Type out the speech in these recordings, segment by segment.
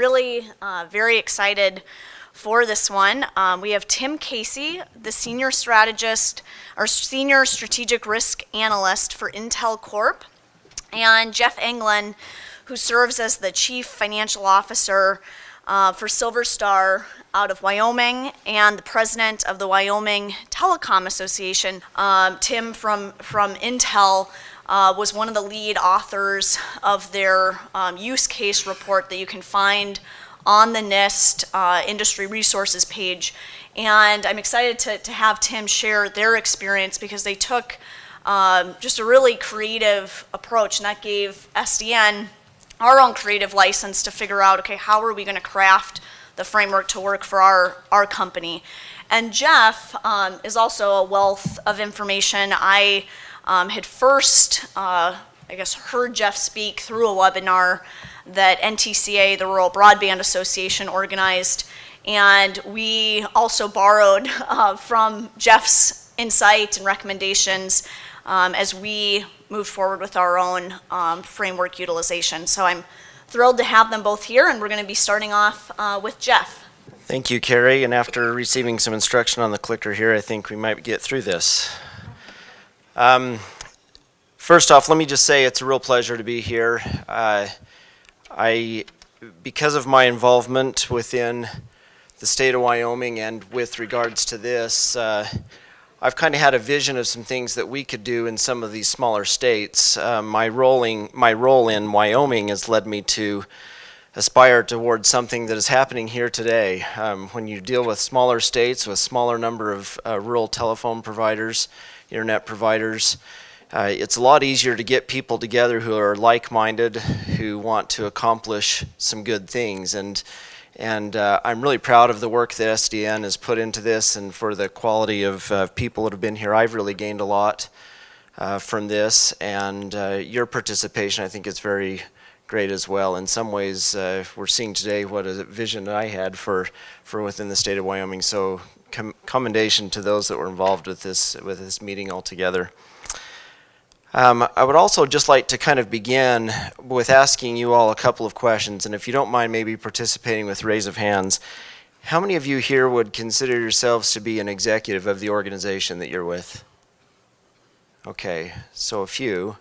really very excited for this one. We have Tim Casey, the Senior Strategist, or Senior Strategic Risk Analyst for Intel Corp, and Jeff Englund, who serves as the Chief Financial Officer for Silver Star out of Wyoming and the President of the Wyoming Telecom Association. Tim from Intel was one of the lead authors of their use case report that you can find on the NIST industry resources page. And I'm excited to have Tim share their experience because they took just a really creative approach, and that gave SDN our own creative license to figure out, okay, how are we going to craft the framework to work for our company. And Jeff is also a wealth of information. I had first, I guess, heard Jeff speak through a webinar that NTCA, the Rural Broadband Association, organized, and we also borrowed from Jeff's insight and recommendations as we moved forward with our own framework utilization. So I'm thrilled to have them both here, and we're going to be starting off with Jeff. Thank you, Carrie, and after receiving some instruction on the clicker here, I think we might get through this. First off, let me just say it's a real pleasure to be here. Because of my involvement within the state of Wyoming and with regards to this, I've kind of had a vision of some things that we could do in some of these smaller states. My role in Wyoming has led me to aspire towards something that is happening here today. When you deal with smaller states with smaller number of rural telephone providers, internet providers, it's a lot easier to get people together who are like-minded, who want to accomplish some good things. And I'm really proud of the work that SDN has put into this and for the quality of people that have been here. I've really gained a lot from this, and your participation I think is very great as well. In some ways, we're seeing today what a vision I had for within the state of Wyoming. So commendation to those that were involved with this meeting altogether. I would also just like to kind of begin with asking you all a couple of questions, and if you don't mind maybe participating with raise of hands. How many of you here would consider yourselves to be an executive of the organization that you're with? Okay, so a few.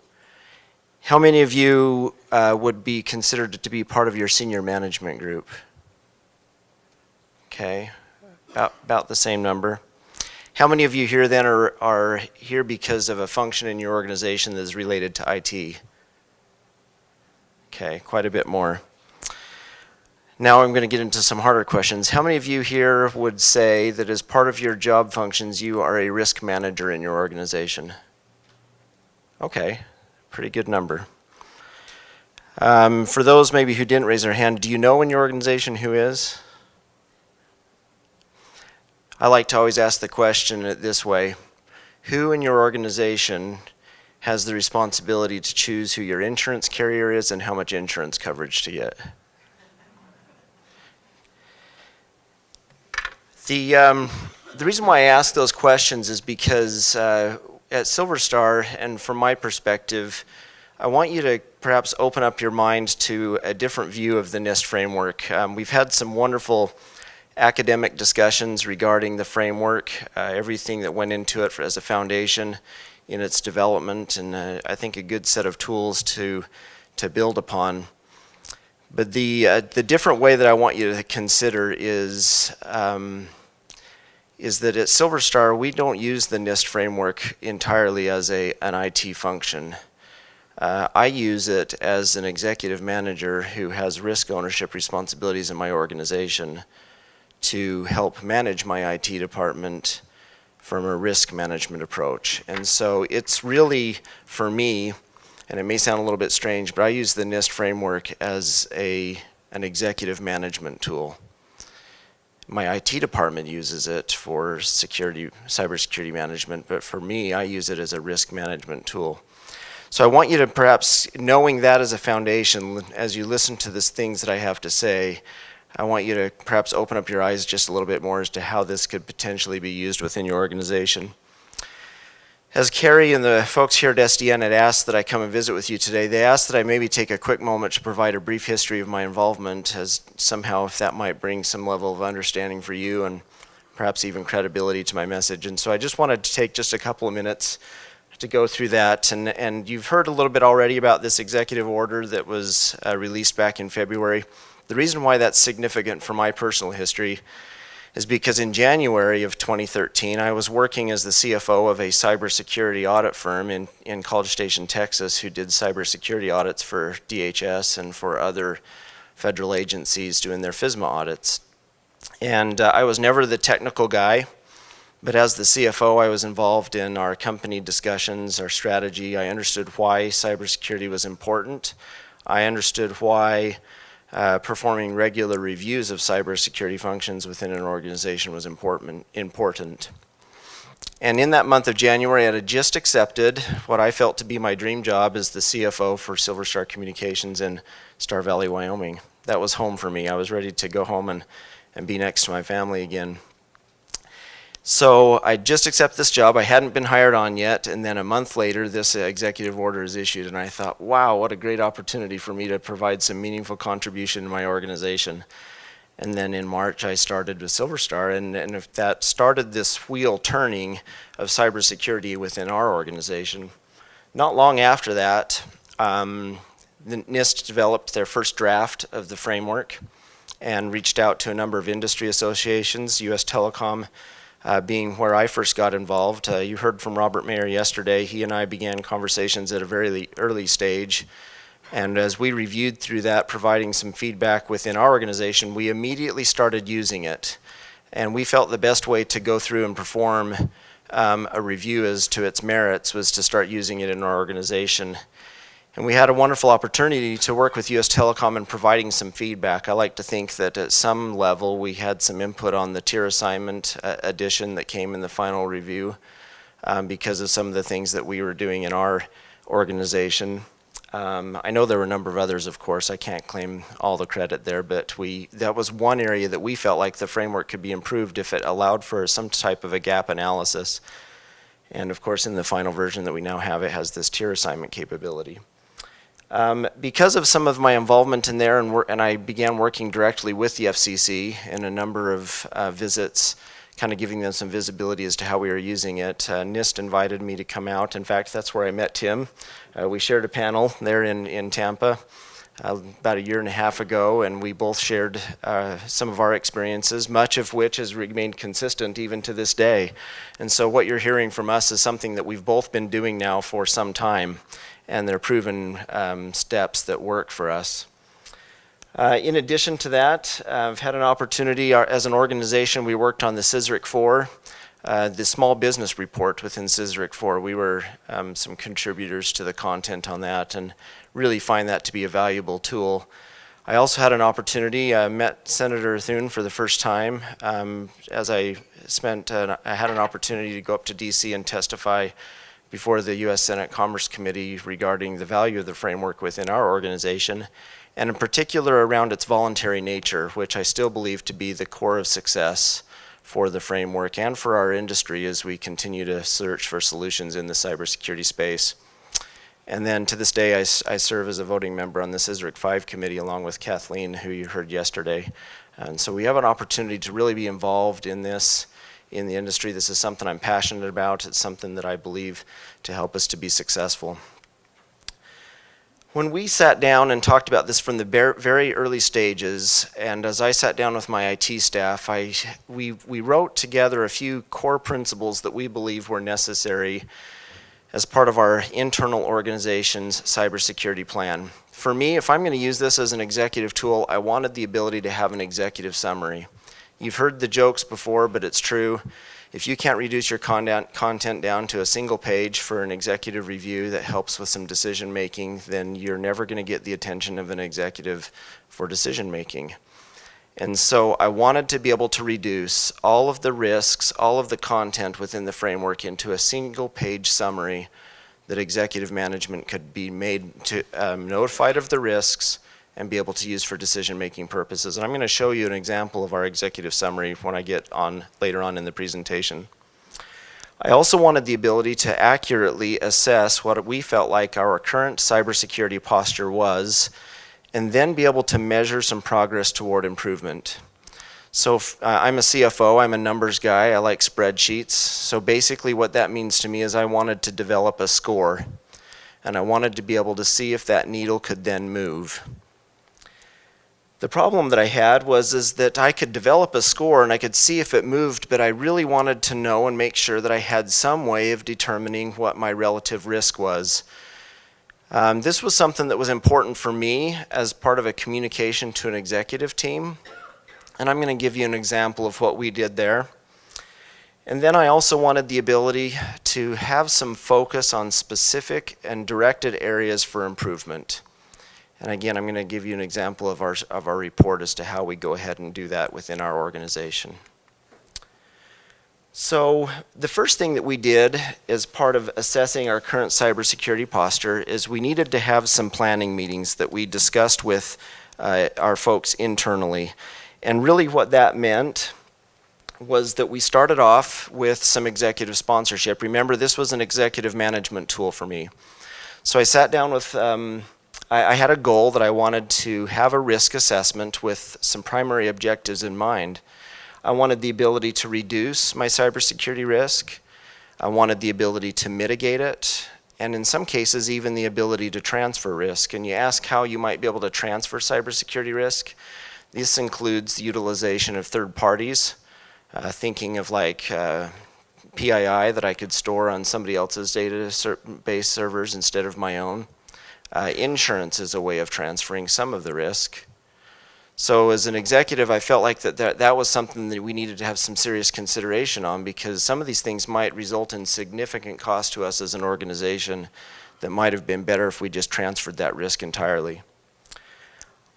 How many of you would be considered to be part of your senior management group? Okay, about the same number. How many of you here then are here because of a function in your organization that is related to IT? Okay, quite a bit more. Now I'm going to get into some harder questions. How many of you here would say that as part of your job functions you are a risk manager in your organization? Okay, pretty good number. For those maybe who didn't raise their hand, do you know in your organization who is? I like to always ask the question this way: who in your organization has the responsibility to choose who your insurance carrier is and how much insurance coverage to get? The reason why I ask those questions is because at Silver Star, and from my perspective, I want you to perhaps open up your mind to a different view of the NIST framework. We've had some wonderful academic discussions regarding the framework, everything that went into it as a foundation in its development, and I think a good set of tools to build upon. But the different way that I want you to consider is that at Silver Star we don't use the NIST framework entirely as an IT function. I use it as an executive manager who has risk ownership responsibilities in my organization to help manage my IT department from a risk management approach. And so it's really, for me, and it may sound a little bit strange, but I use the NIST framework as an executive management tool. My IT department uses it for cybersecurity management, but for me, I use it as a risk management tool. So I want you to perhaps, knowing that as a foundation, as you listen to the things that I have to say, I want you to perhaps open up your eyes just a little bit more as to how this could potentially be used within your organization. As Carrie and the folks here at SDN had asked that I come and visit with you today, they asked that I maybe take a quick moment to provide a brief history of my involvement, as somehow if that might bring some level of understanding for you and perhaps even credibility to my message. And so I just wanted to take just a couple of minutes to go through that. And you've heard a little bit already about this executive order that was released back in February. The reason why that's significant for my personal history is because in January of 2013, I was working as the CFO of a cybersecurity audit firm in College Station, Texas, who did cybersecurity audits for DHS and for other federal agencies doing their FISMA audits. And I was never the technical guy, but as the CFO, I was involved in our company discussions, our strategy. I understood why cybersecurity was important. I understood why performing regular reviews of cybersecurity functions within an organization was important. And in that month of January, I had just accepted what I felt to be my dream job as the CFO for Silver Star Communications in Star Valley, Wyoming. That was home for me. I was ready to go home and be next to my family again. So I just accepted this job. I hadn't been hired on yet, and then a month later, this executive order is issued, and I thought, wow, what a great opportunity for me to provide some meaningful contribution to my organization. And then in March, I started with Silver Star, and if that started this wheel turning of cybersecurity within our organization. Not long after that, the NIST developed their first draft of the framework and reached out to a number of industry associations, U.S. Telecom being where I first got involved. You heard from Robert Mayer yesterday. He and I began conversations at a very early stage. And as we reviewed through that, providing some feedback within our organization, we immediately started using it. And we felt the best way to go through and perform a review as to its merits was to start using it in our organization. And we had a wonderful opportunity to work with U.S. Telecom in providing some feedback. I like to think that at some level we had some input on the tier assignment addition that came in the final review because of some of the things that we were doing in our organization. I know there were a number of others, of course. I can't claim all the credit there, but that was one area that we felt like the framework could be improved if it allowed for some type of a gap analysis. And of course, in the final version that we now have, it has this tier assignment capability. Because of some of my involvement in there, and I began working directly with the FCC in a number of visits, kind of giving them some visibility as to how we were using it. NIST invited me to come out. In fact, that's where I met Tim. We shared a panel there in Tampa about a year and a half ago, and we both shared some of our experiences, much of which has remained consistent even to this day. And so what you're hearing from us is something that we've both been doing now for some time, and they're proven steps that work for us. In addition to that, I've had an opportunity as an organization. We worked on the CISRIC 4, the small business report within CISRIC 4. We were some contributors to the content on that and really find that to be a valuable tool. I also had an opportunity, met Senator Thune for the first time as I had an opportunity to go up to DC and testify before the U.S. Senate Commerce Committee regarding the value of the framework within our organization, and in particular around its voluntary nature, which I still believe to be the core of success for the framework and for our industry as we continue to search for solutions in the cybersecurity space. And then to this day, I serve as a voting member on the CISRIC 5 committee along with Kathleen, who you heard yesterday. And so we have an opportunity to really be involved in this in the industry. This is something I'm passionate about. It's something that I believe to help us to be successful. When we sat down and talked about this from the very early stages, and as I sat down with my IT staff, we wrote together a few core principles that we believe were necessary as part of our internal organization's cybersecurity plan. For me, if I'm going to use this as an executive tool, I wanted the ability to have an executive summary. You've heard the jokes before, but it's true. If you can't reduce your content down to a single page for an executive review that helps with some decision making, then you're never going to get the attention of an executive for decision making. And so I wanted to be able to reduce all of the risks, all of the content within the framework into a single page summary that executive management could be made to notified of the risks and be able to use for decision-making purposes. And I'm going to show you an example of our executive summary when I get on later on in the presentation. I also wanted the ability to accurately assess what we felt like our current cybersecurity posture was, and then be able to measure some progress toward improvement. So I'm a CFO, I'm a numbers guy, I like spreadsheets. So basically what that means to me is I wanted to develop a score, and I wanted to be able to see if that needle could then move. The problem that I had is that I could develop a score and I could see if it moved, but I really wanted to know and make sure that I had some way of determining what my relative risk was. This was something that was important for me as part of a communication to an executive team, and I'm going to give you an example of what we did there. And then I also wanted the ability to have some focus on specific and directed areas for improvement. And again, I'm going to give you an example of our report as to how we go ahead and do that within our organization. So the first thing that we did as part of assessing our current cybersecurity posture is we needed to have some planning meetings that we discussed with our folks internally. And really what that meant was that we started off with some executive sponsorship. Remember, this was an executive management tool for me. So I sat down with I had a goal that I wanted to have a risk assessment with some primary objectives in mind. I wanted the ability to reduce my cybersecurity risk. I wanted the ability to mitigate it, and in some cases even the ability to transfer risk. And you ask how you might be able to transfer cybersecurity risk. This includes the utilization of third parties, thinking of like PII that I could store on somebody else's database servers instead of my own. Insurance is a way of transferring some of the risk. So as an executive, I felt like that was something that we needed to have some serious consideration on, because some of these things might result in significant cost to us as an organization that might have been better if we just transferred that risk entirely.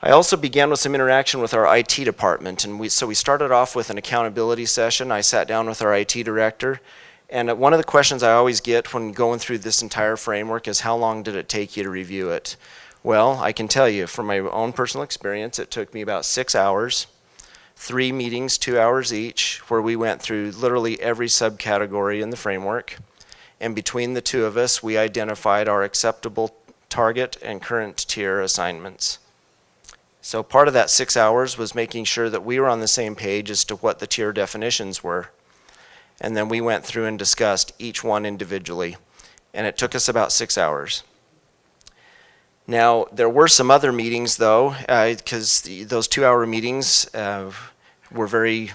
I also began with some interaction with our IT department, and so we started off with an accountability session. I sat down with our IT director. And one of the questions I always get when going through this entire framework is, how long did it take you to review it? Well, I can tell you from my own personal experience, it took me about 6 hours, 3 meetings, 2 hours each, where we went through literally every subcategory in the framework. And between the two of us, we identified our acceptable target and current tier assignments. So part of that 6 hours was making sure that we were on the same page as to what the tier definitions were. And then we went through and discussed each one individually. And it took us about 6 hours. Now, there were some other meetings, though, because those 2-hour meetings were very,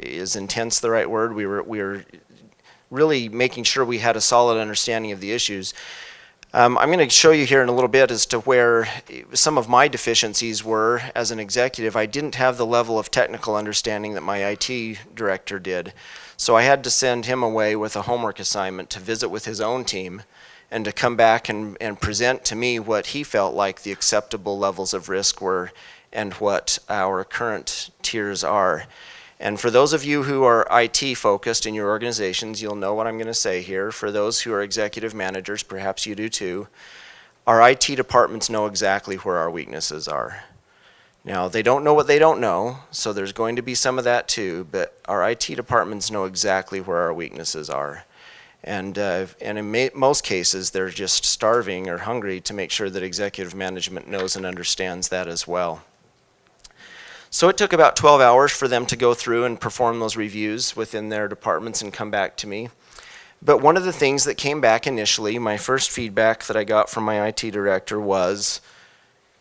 is intense the right word? We were really making sure we had a solid understanding of the issues. I'm going to show you here in a little bit as to where some of my deficiencies were as an executive. I didn't have the level of technical understanding that my IT director did. So I had to send him away with a homework assignment to visit with his own team and to come back and present to me what he felt like the acceptable levels of risk were and what our current tiers are. And for those of you who are IT focused in your organizations, you'll know what I'm going to say here. For those who are executive managers, perhaps you do too, our IT departments know exactly where our weaknesses are. Now, they don't know what they don't know, so there's going to be some of that too, but our IT departments know exactly where our weaknesses are. And in most cases, they're just starving or hungry to make sure that executive management knows and understands that as well. So it took about 12 hours for them to go through and perform those reviews within their departments and come back to me. But one of the things that came back initially, my first feedback that I got from my IT director was,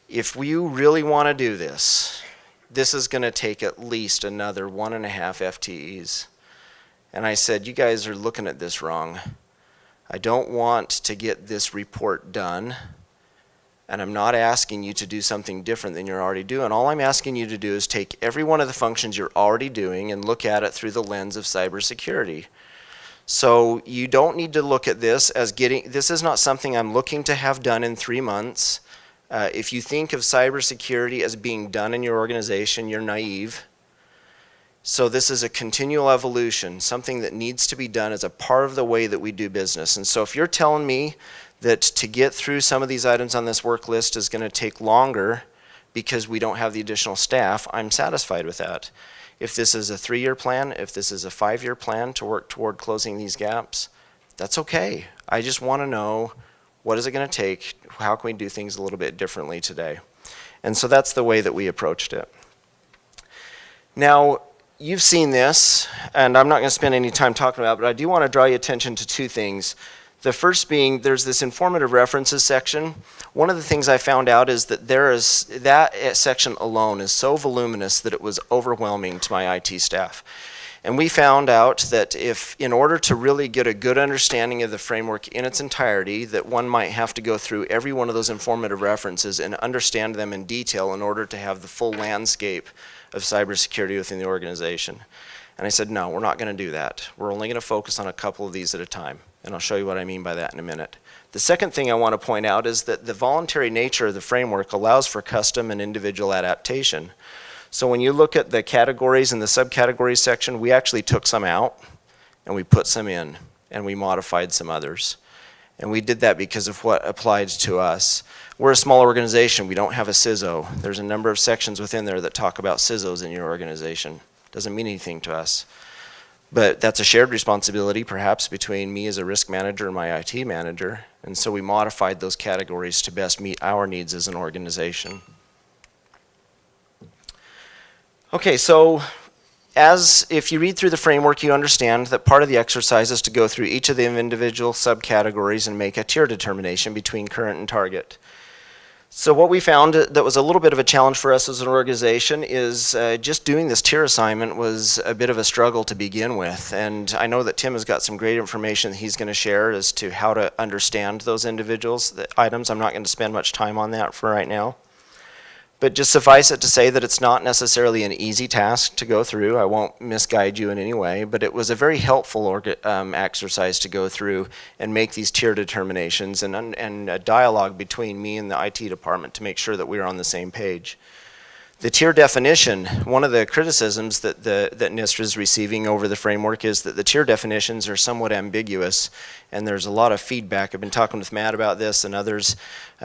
if you really want to do this, this is going to take at least another 1.5 FTEs. And I said, you guys are looking at this wrong. I don't want to get this report done. And I'm not asking you to do something different than you're already doing. All I'm asking you to do is take every one of the functions you're already doing and look at it through the lens of cybersecurity. So you don't need to look at this as this is not something I'm looking to have done in 3 months. If you think of cybersecurity as being done in your organization, you're naive. So this is a continual evolution, something that needs to be done as a part of the way that we do business. And so if you're telling me that to get through some of these items on this work list is going to take longer because we don't have the additional staff, I'm satisfied with that. If this is a 3-year plan, if this is a 5-year plan to work toward closing these gaps, that's okay. I just want to know, what is it going to take? How can we do things a little bit differently today? And so that's the way that we approached it. Now, you've seen this, and I'm not going to spend any time talking about it, but I do want to draw your attention to 2 things. The first being, there's this informative references section. One of the things I found out is that that section alone is so voluminous that it was overwhelming to my IT staff. And we found out that if, in order to really get a good understanding of the framework in its entirety, that one might have to go through every one of those informative references and understand them in detail in order to have the full landscape of cybersecurity within the organization. And I said, no, we're not going to do that. We're only going to focus on a couple of these at a time. And I'll show you what I mean by that in a minute. The second thing I want to point out is that the voluntary nature of the framework allows for custom and individual adaptation. So when you look at the categories and the subcategories section, we actually took some out and we put some in and we modified some others. And we did that because of what applied to us. We're a small organization. We don't have a CISO. There's a number of sections within there that talk about CISOs in your organization. Doesn't mean anything to us. But that's a shared responsibility, perhaps, between me as a risk manager and my IT manager. And so we modified those categories to best meet our needs as an organization. Okay, so if you read through the framework, you understand that part of the exercise is to go through each of the individual subcategories and make a tier determination between current and target. So what we found that was a little bit of a challenge for us as an organization is just doing this tier assignment was a bit of a struggle to begin with. And I know that Tim has got some great information that he's going to share as to how to understand those individuals, the items. I'm not going to spend much time on that for right now. But just suffice it to say that it's not necessarily an easy task to go through. I won't misguide you in any way, but it was a very helpful exercise to go through and make these tier determinations and a dialogue between me and the IT department to make sure that we were on the same page. The tier definition, one of the criticisms that NIST is receiving over the framework is that the tier definitions are somewhat ambiguous, and there's a lot of feedback. I've been talking with Matt about this and others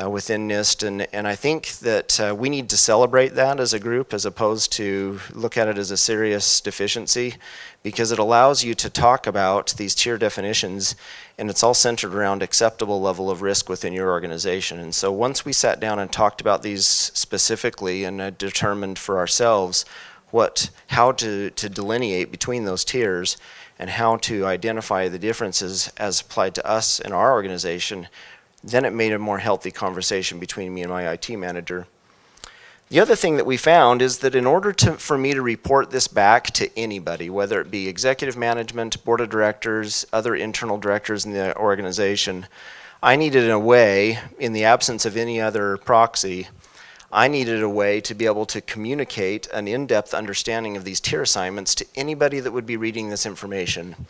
within NIST, and I think that we need to celebrate that as a group as opposed to look at it as a serious deficiency, because it allows you to talk about these tier definitions, and it's all centered around acceptable level of risk within your organization. And so once we sat down and talked about these specifically and determined for ourselves how to delineate between those tiers and how to identify the differences as applied to us in our organization, then it made a more healthy conversation between me and my IT manager. The other thing that we found is that in order for me to report this back to anybody, whether it be executive management, board of directors, other internal directors in the organization, I needed a way, in the absence of any other proxy, I needed a way to be able to communicate an in-depth understanding of these tier assignments to anybody that would be reading this information.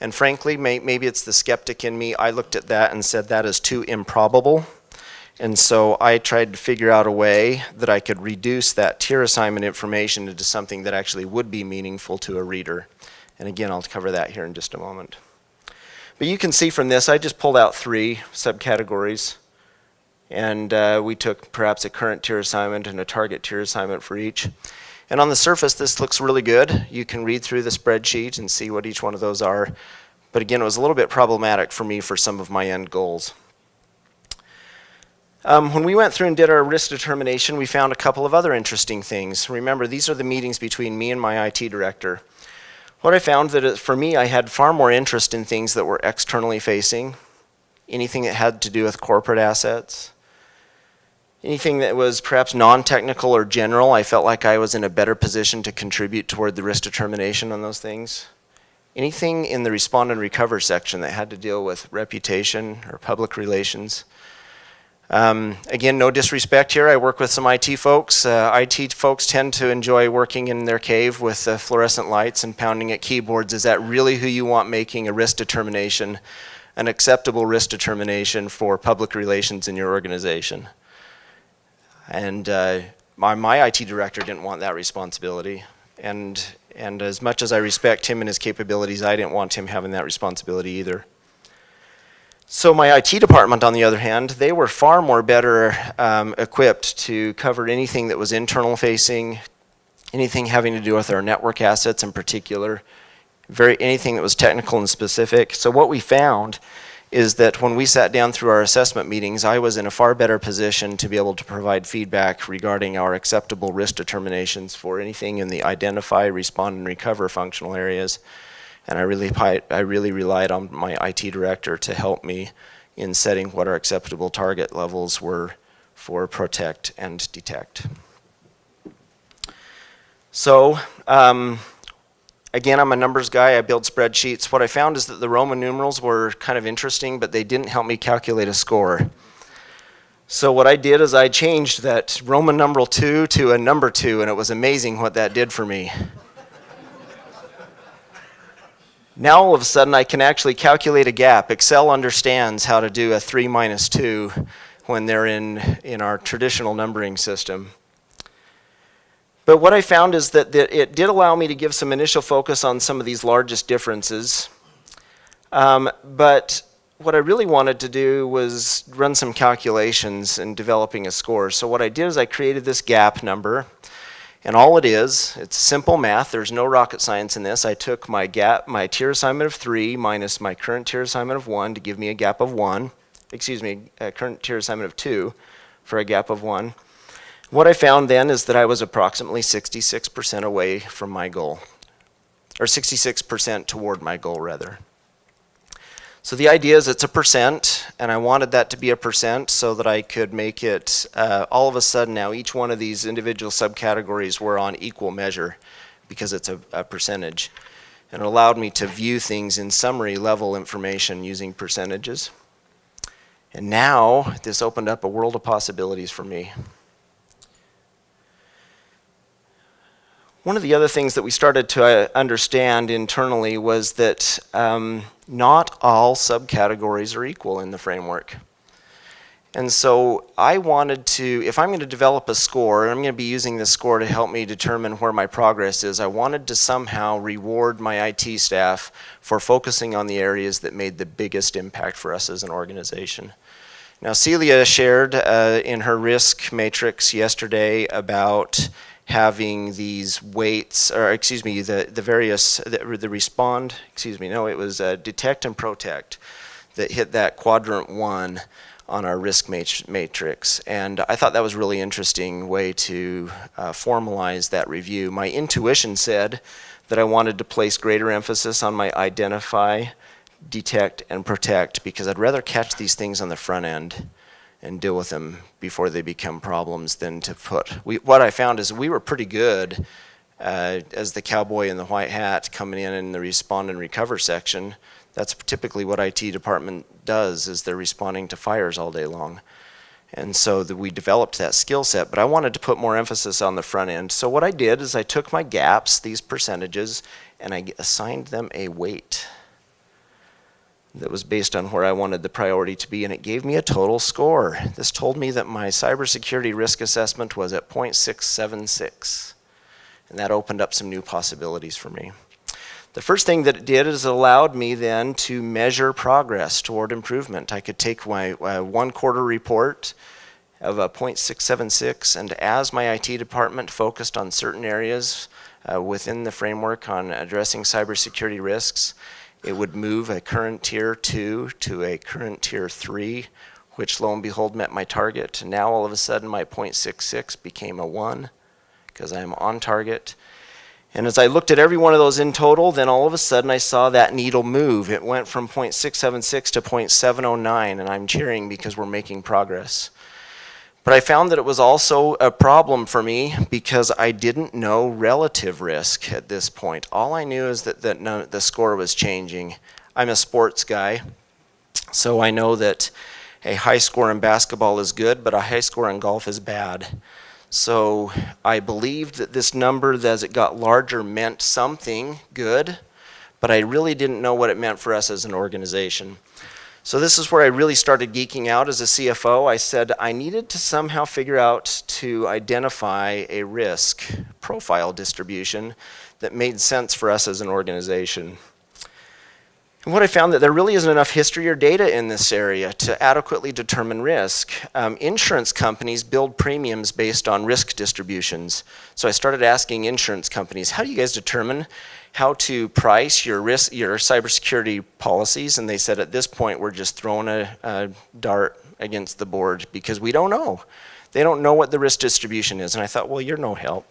And frankly, maybe it's the skeptic in me, I looked at that and said that is too improbable. And so I tried to figure out a way that I could reduce that tier assignment information into something that actually would be meaningful to a reader. And again, I'll cover that here in just a moment. But you can see from this, I just pulled out 3 subcategories. And we took perhaps a current tier assignment and a target tier assignment for each. And on the surface, this looks really good. You can read through the spreadsheet and see what each one of those are. But again, it was a little bit problematic for me for some of my end goals. When we went through and did our risk determination, we found a couple of other interesting things. Remember, these are the meetings between me and my IT director. What I found that for me, I had far more interest in things that were externally facing, anything that had to do with corporate assets, anything that was perhaps non-technical or general. I felt like I was in a better position to contribute toward the risk determination on those things. Anything in the respond and recover section that had to deal with reputation or public relations. Again, no disrespect here. I work with some IT folks. IT folks tend to enjoy working in their cave with fluorescent lights and pounding at keyboards. Is that really who you want making a risk determination, an acceptable risk determination for public relations in your organization? And my IT director didn't want that responsibility. And as much as I respect him and his capabilities, I didn't want him having that responsibility either. So my IT department, on the other hand, they were far more better equipped to cover anything that was internal facing, anything having to do with our network assets in particular, anything that was technical and specific. So what we found is that when we sat down through our assessment meetings, I was in a far better position to be able to provide feedback regarding our acceptable risk determinations for anything in the identify, respond, and recover functional areas. And I really relied on my IT director to help me in setting what our acceptable target levels were for protect and detect. So, again, I'm a numbers guy. I build spreadsheets. What I found is that the Roman numerals were kind of interesting, but they didn't help me calculate a score. So what I did is I changed that Roman numeral 2 to a number 2, and it was amazing what that did for me. Now all of a sudden I can actually calculate a gap. Excel understands how to do a 3 minus 2 when they're in our traditional numbering system. But what I found is that it did allow me to give some initial focus on some of these largest differences. But what I really wanted to do was run some calculations in developing a score. So what I did is I created this gap number. And all it is, it's simple math. There's no rocket science in this. I took my tier assignment of 3 minus my current tier assignment of 1 to give me a gap of 1. Excuse me, a current tier assignment of 2 for a gap of 1. What I found then is that I was approximately 66% away from my goal, or 66% toward my goal, rather. So the idea is it's a percent, and I wanted that to be a percent so that I could make it, all of a sudden now each one of these individual subcategories were on equal measure because it's a percentage. And it allowed me to view things in summary level information using percentages. And now this opened up a world of possibilities for me. One of the other things that we started to understand internally was that not all subcategories are equal in the framework. And so I wanted to, if I'm going to develop a score, and I'm going to be using this score to help me determine where my progress is, I wanted to somehow reward my IT staff for focusing on the areas that made the biggest impact for us as an organization. Now Celia shared in her risk matrix yesterday about having these weights, or excuse me, the respond, excuse me, no, it was detect and protect that hit that quadrant 1 on our risk matrix. And I thought that was a really interesting way to formalize that review. My intuition said that I wanted to place greater emphasis on my identify, detect, and protect because I'd rather catch these things on the front end and deal with them before they become problems than to put. What I found is we were pretty good as the cowboy in the white hat coming in the respond and recover section. That's typically what IT department does, is they're responding to fires all day long. And so we developed that skill set, but I wanted to put more emphasis on the front end. So what I did is I took my gaps, these percentages, and I assigned them a weight that was based on where I wanted the priority to be, and it gave me a total score. This told me that my cybersecurity risk assessment was at 0.676, and that opened up some new possibilities for me. The first thing that it did is it allowed me then to measure progress toward improvement. I could take my 1 quarter report of a 0.676, and as my IT department focused on certain areas within the framework on addressing cybersecurity risks, it would move a current tier 2 to a current tier 3, which lo and behold met my target. And now all of a sudden my 0.66 became a 1 because I'm on target. And as I looked at every one of those in total, then all of a sudden I saw that needle move. It went from 0.676 to 0.709, and I'm cheering because we're making progress. But I found that it was also a problem for me because I didn't know relative risk at this point. All I knew is that the score was changing. I'm a sports guy, so I know that a high score in basketball is good, but a high score in golf is bad. So I believed that this number, as it got larger, meant something good, but I really didn't know what it meant for us as an organization. So this is where I really started geeking out as a CFO. I said I needed to somehow figure out to identify a risk profile distribution that made sense for us as an organization. And what I found that there really isn't enough history or data in this area to adequately determine risk. Insurance companies build premiums based on risk distributions. So I started asking insurance companies, how do you guys determine how to price your cybersecurity policies? And they said, at this point, we're just throwing a dart against the board because we don't know. They don't know what the risk distribution is. And I thought, well, you're no help.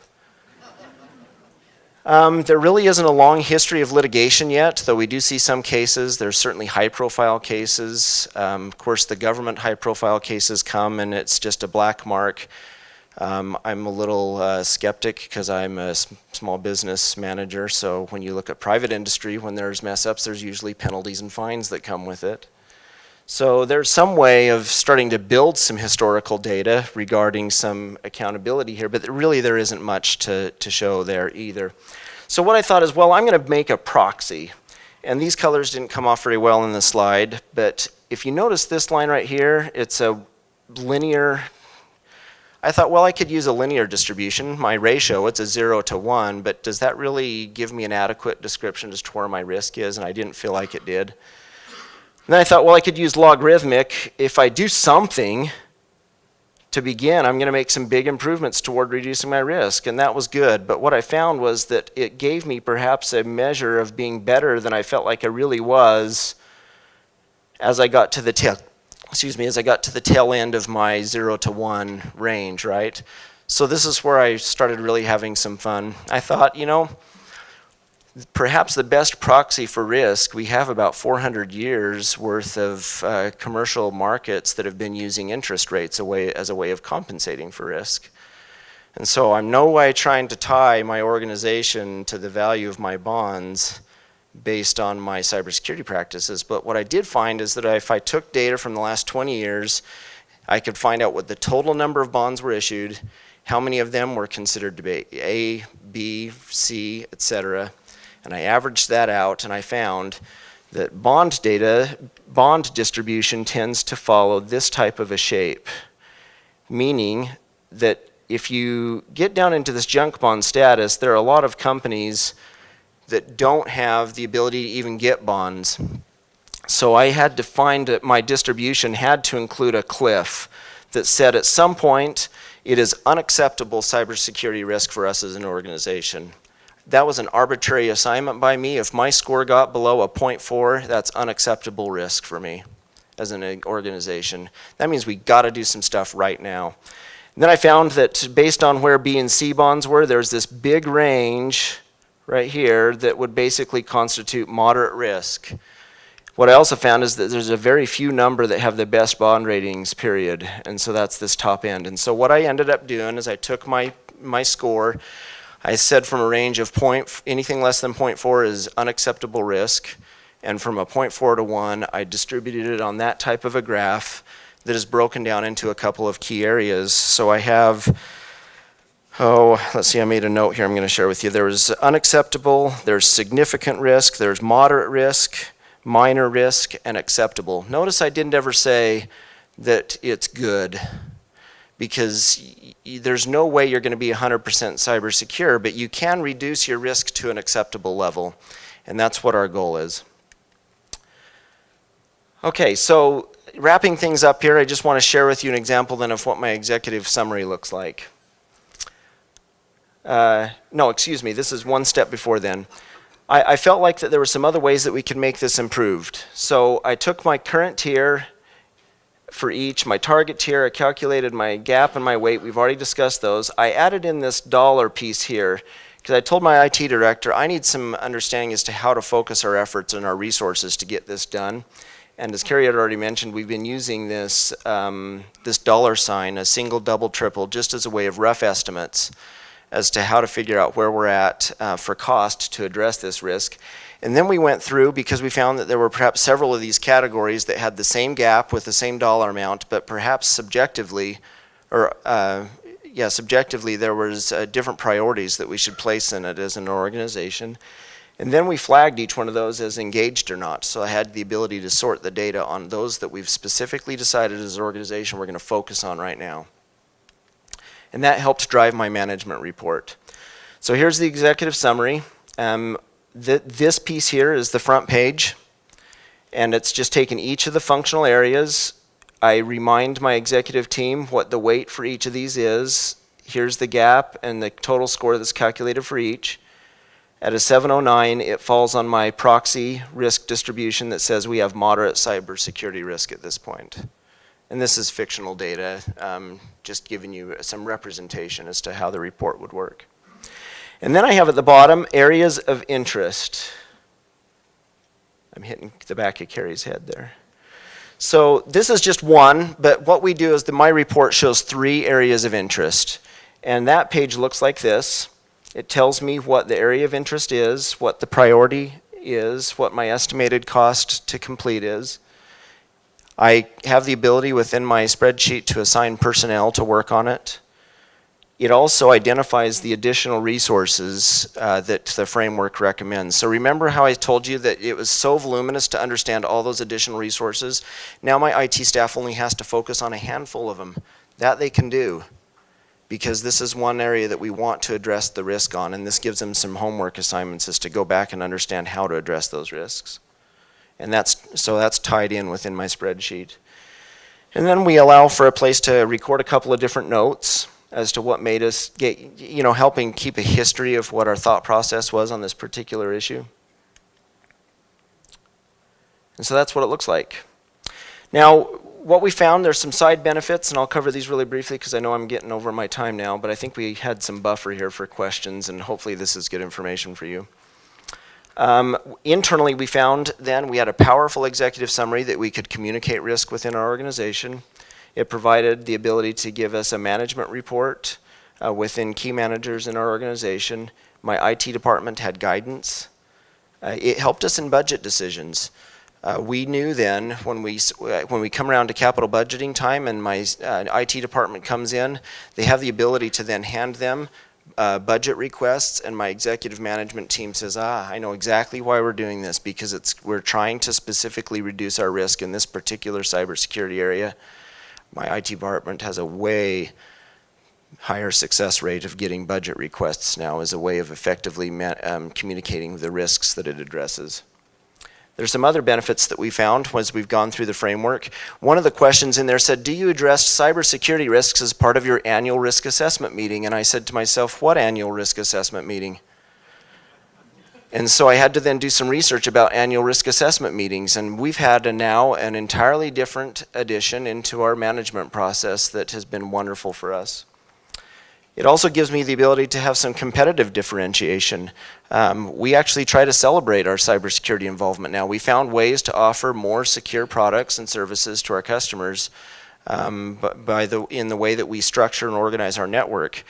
There really isn't a long history of litigation yet, though we do see some cases. There's certainly high-profile cases. Of course, the government high-profile cases come, and it's just a black mark. I'm a little skeptic because I'm a small business manager, so when you look at private industry, when there's mess-ups, there's usually penalties and fines that come with it. So there's some way of starting to build some historical data regarding some accountability here, but really there isn't much to show there either. So what I thought is, well, I'm going to make a proxy. And these colors didn't come off very well in the slide, but if you notice this line right here, it's a linear. I thought, well, I could use a linear distribution. My ratio, it's a 0 to 1, but does that really give me an adequate description as to where my risk is? And I didn't feel like it did. And then I thought, well, I could use logarithmic. If I do something to begin, I'm going to make some big improvements toward reducing my risk, and that was good. But what I found was that it gave me perhaps a measure of being better than I felt like I really was as I got to the tail end of my 0 to 1 range, right? So this is where I started really having some fun. I thought, you know, perhaps the best proxy for risk, we have about 400 years worth of commercial markets that have been using interest rates as a way of compensating for risk. And so I'm no way trying to tie my organization to the value of my bonds based on my cybersecurity practices. But what I did find is that if I took data from the last 20 years, I could find out what the total number of bonds were issued, how many of them were considered to be A, B, C, etc. And I averaged that out, and I found that bond distribution tends to follow this type of a shape, meaning that if you get down into this junk bond status, there are a lot of companies that don't have the ability to even get bonds. So I had to find that my distribution had to include a cliff that said at some point it is unacceptable cybersecurity risk for us as an organization. That was an arbitrary assignment by me. If my score got below a 0.4, that's unacceptable risk for me as an organization. That means we got to do some stuff right now. And then I found that based on where B and C bonds were, there's this big range right here that would basically constitute moderate risk. What I also found is that there's a very few number that have the best bond ratings, period. And so that's this top end. And so what I ended up doing is I took my score, I said from a range of anything less than 0.4 is unacceptable risk, and from a 0.4 to 1, I distributed it on that type of a graph that is broken down into a couple of key areas. So I have, let's see, I made a note here I'm going to share with you. There was unacceptable, there's significant risk, there's moderate risk, minor risk, and acceptable. Notice I didn't ever say that it's good, because there's no way you're going to be 100% cyber secure, but you can reduce your risk to an acceptable level, and that's what our goal is. Okay, so wrapping things up here, I just want to share with you an example then of what my executive summary looks like. No, excuse me, this is one step before then. I felt like that there were some other ways that we could make this improved. So I took my current tier for each, my target tier, I calculated my gap and my weight. We've already discussed those. I added in this dollar piece here because I told my IT director I need some understanding as to how to focus our efforts and our resources to get this done. And as Carrie had already mentioned, we've been using this, this dollar sign, a single, double, triple, just as a way of rough estimates as to how to figure out where we're at for cost to address this risk. And then we went through, because we found that there were perhaps several of these categories that had the same gap with the same dollar amount, but perhaps subjectively, subjectively there was different priorities that we should place in it as an organization. And then we flagged each one of those as engaged or not. So I had the ability to sort the data on those that we've specifically decided as an organization we're going to focus on right now. And that helped drive my management report. So here's the executive summary. This piece here is the front page. And it's just taken each of the functional areas. I remind my executive team what the weight for each of these is. Here's the gap and the total score that's calculated for each. At a 709, it falls on my proxy risk distribution that says we have moderate cybersecurity risk at this point. And this is fictional data, just giving you some representation as to how the report would work. And then I have at the bottom areas of interest. I'm hitting the back of Carrie's head there. So this is just one, but what we do is my report shows 3 areas of interest. And that page looks like this. It tells me what the area of interest is, what the priority is, what my estimated cost to complete is. I have the ability within my spreadsheet to assign personnel to work on it. It also identifies the additional resources that the framework recommends. So remember how I told you that it was so voluminous to understand all those additional resources? Now my IT staff only has to focus on a handful of them. That they can do, because this is one area that we want to address the risk on, and this gives them some homework assignments as to go back and understand how to address those risks. And that's tied in within my spreadsheet. And then we allow for a place to record a couple of different notes as to what made us get, helping keep a history of what our thought process was on this particular issue. And so that's what it looks like. Now, what we found, there's some side benefits, and I'll cover these really briefly because I know I'm getting over my time now, but I think we had some buffer here for questions, and hopefully this is good information for you. Internally, we found then we had a powerful executive summary that we could communicate risk within our organization. It provided the ability to give us a management report within key managers in our organization. My IT department had guidance. It helped us in budget decisions. We knew then when we come around to capital budgeting time and my IT department comes in, they have the ability to then hand them budget requests, and my executive management team says, I know exactly why we're doing this, because we're trying to specifically reduce our risk in this particular cybersecurity area. My IT department has a way higher success rate of getting budget requests now as a way of effectively communicating the risks that it addresses. There's some other benefits that we found as we've gone through the framework. One of the questions in there said, do you address cybersecurity risks as part of your annual risk assessment meeting? And I said to myself, what annual risk assessment meeting? And so I had to then do some research about annual risk assessment meetings, and we've had now an entirely different addition into our management process that has been wonderful for us. It also gives me the ability to have some competitive differentiation. We actually try to celebrate our cybersecurity involvement now. We found ways to offer more secure products and services to our customers in the way that we structure and organize our network.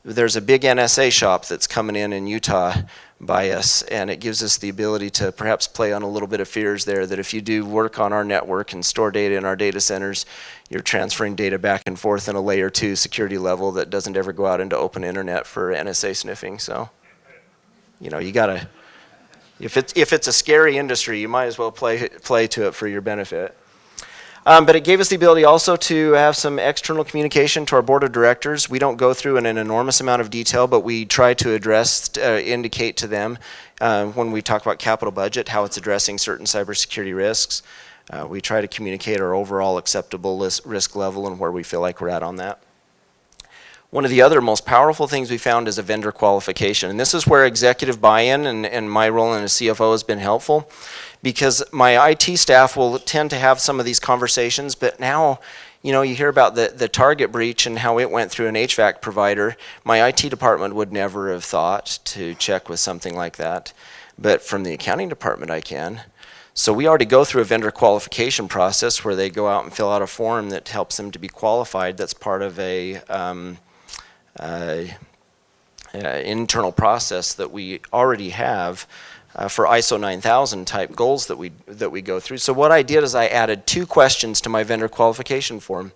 There's a big NSA shop that's coming in Utah by us, and it gives us the ability to perhaps play on a little bit of fears there, that if you do work on our network and store data in our data centers, you're transferring data back and forth in a layer 2 security level that doesn't ever go out into open internet for NSA sniffing. So, you gotta, if it's a scary industry, you might as well play to it for your benefit. But it gave us the ability also to have some external communication to our board of directors. We don't go through in an enormous amount of detail, but we try to indicate to them when we talk about capital budget, how it's addressing certain cybersecurity risks. We try to communicate our overall acceptable risk level and where we feel like we're at on that. One of the other most powerful things we found is a vendor qualification. And this is where executive buy-in and my role in a CFO has been helpful, because my IT staff will tend to have some of these conversations, but now, you hear about the Target breach and how it went through an HVAC provider. My IT department would never have thought to check with something like that, but from the accounting department I can. So we already go through a vendor qualification process where they go out and fill out a form that helps them to be qualified. That's part of a internal process that we already have for ISO 9000 type goals that we go through. So what I did is I added 2 questions to my vendor qualification form.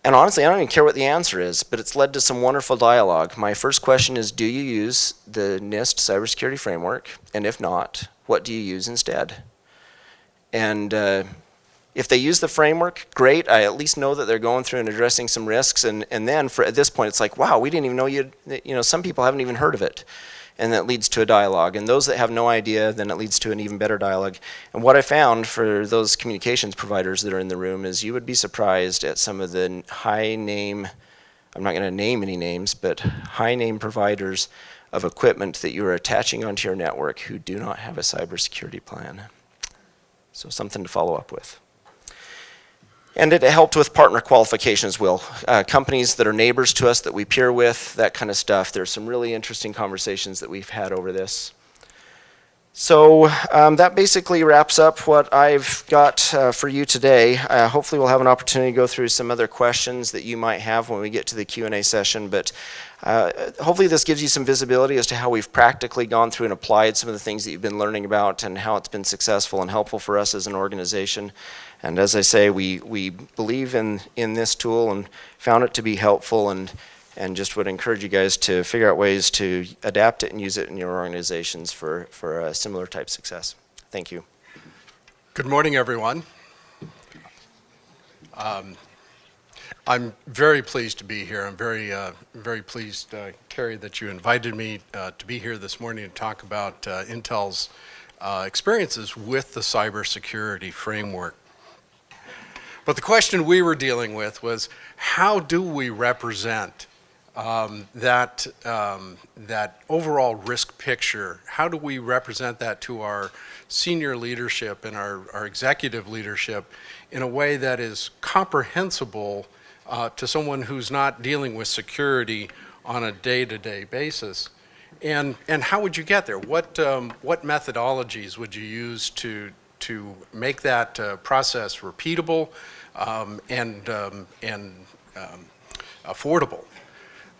And honestly, I don't even care what the answer is, but it's led to some wonderful dialogue. My first question is, do you use the NIST cybersecurity framework? And if not, what do you use instead? And if they use the framework, great. I at least know that they're going through and addressing some risks. And then at this point, it's like, wow, we didn't even know some people haven't even heard of it. and that leads to a dialogue. And those that have no idea, then it leads to an even better dialogue. And what I found for those communications providers that are in the room is you would be surprised at some of the high name, I'm not going to name any names, but high name providers of equipment that you are attaching onto your network who do not have a cybersecurity plan. So something to follow up with. And it helped with partner qualification as well. Companies that are neighbors to us that we peer with, that kind of stuff. There's some really interesting conversations that we've had over this. So that basically wraps up what I've got for you today. Hopefully we'll have an opportunity to go through some other questions that you might have when we get to the Q&A session, but hopefully this gives you some visibility as to how we've practically gone through and applied some of the things that you've been learning about and how it's been successful and helpful for us as an organization. And as I say, we believe in this tool and found it to be helpful, and just would encourage you guys to figure out ways to adapt it and use it in your organizations for a similar type success. Thank you. Good morning, everyone. I'm very pleased to be here. I'm very pleased, Carrie, that you invited me to be here this morning to talk about Intel's experiences with the cybersecurity framework. But the question we were dealing with was, how do we represent that overall risk picture? How do we represent that to our senior leadership and our executive leadership in a way that is comprehensible to someone who's not dealing with security on a day-to-day basis? And how would you get there? What methodologies would you use to make that process repeatable and affordable?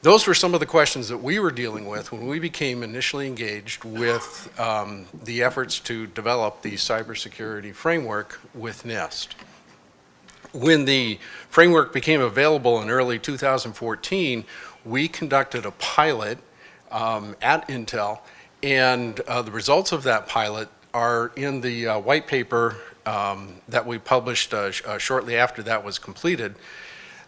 Those were some of the questions that we were dealing with when we became initially engaged with the efforts to develop the cybersecurity framework with NIST. When the framework became available in early 2014, we conducted a pilot at Intel, and the results of that pilot are in the white paper that we published shortly after that was completed.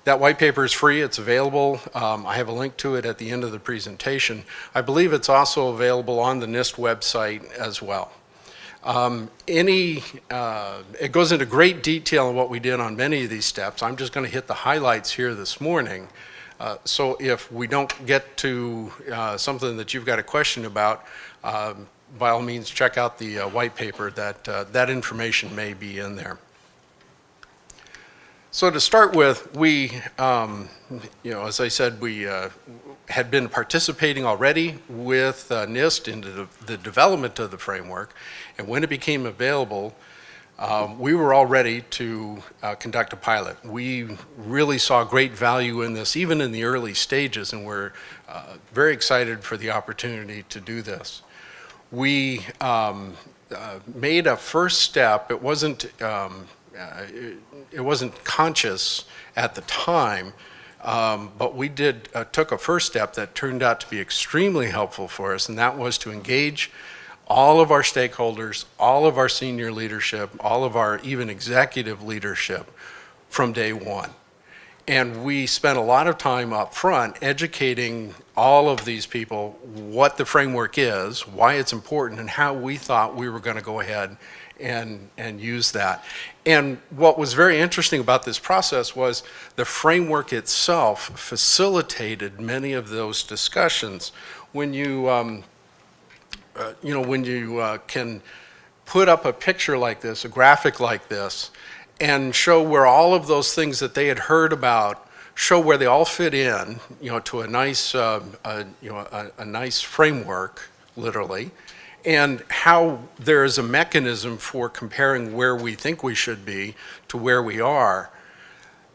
That white paper is free, it's available. I have a link to it at the end of the presentation. I believe it's also available on the NIST website as well. It goes into great detail on what we did on many of these steps. I'm just going to hit the highlights here this morning. So if we don't get to something that you've got a question about, by all means check out the white paper. That information may be in there. So to start with, we, as I said, we had been participating already with NIST into the development of the framework, and when it became available, we were all ready to conduct a pilot. We really saw great value in this, even in the early stages, and we're very excited for the opportunity to do this. We made a first step. It wasn't conscious at the time, but we took a first step that turned out to be extremely helpful for us, and that was to engage all of our stakeholders, all of our senior leadership, all of our even executive leadership from day one. And we spent a lot of time up front educating all of these people what the framework is, why it's important, and how we thought we were going to go ahead and use that. And what was very interesting about this process was the framework itself facilitated many of those discussions. When you, can put up a picture like this, a graphic like this, and show where all of those things that they had heard about, show where they all fit in, to a nice, a nice framework, literally, and how there is a mechanism for comparing where we think we should be to where we are.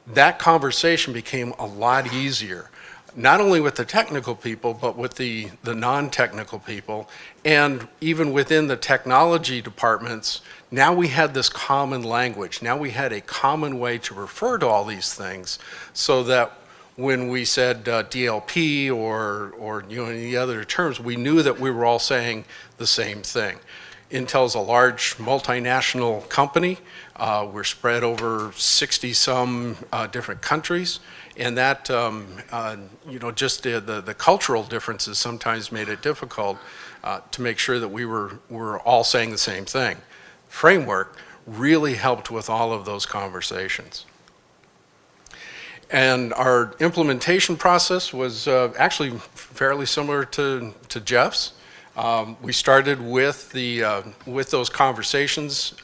That conversation became a lot easier, not only with the technical people, but with the non-technical people, and even within the technology departments. Now we had this common language. Now we had a common way to refer to all these things, so that when we said DLP or any other terms, we knew that we were all saying the same thing. Intel's a large multinational company. We're spread over 60-some different countries, and that, just the cultural differences sometimes made it difficult to make sure that we were all saying the same thing. Framework really helped with all of those conversations. And our implementation process was actually fairly similar to Jeff's. We started with those conversations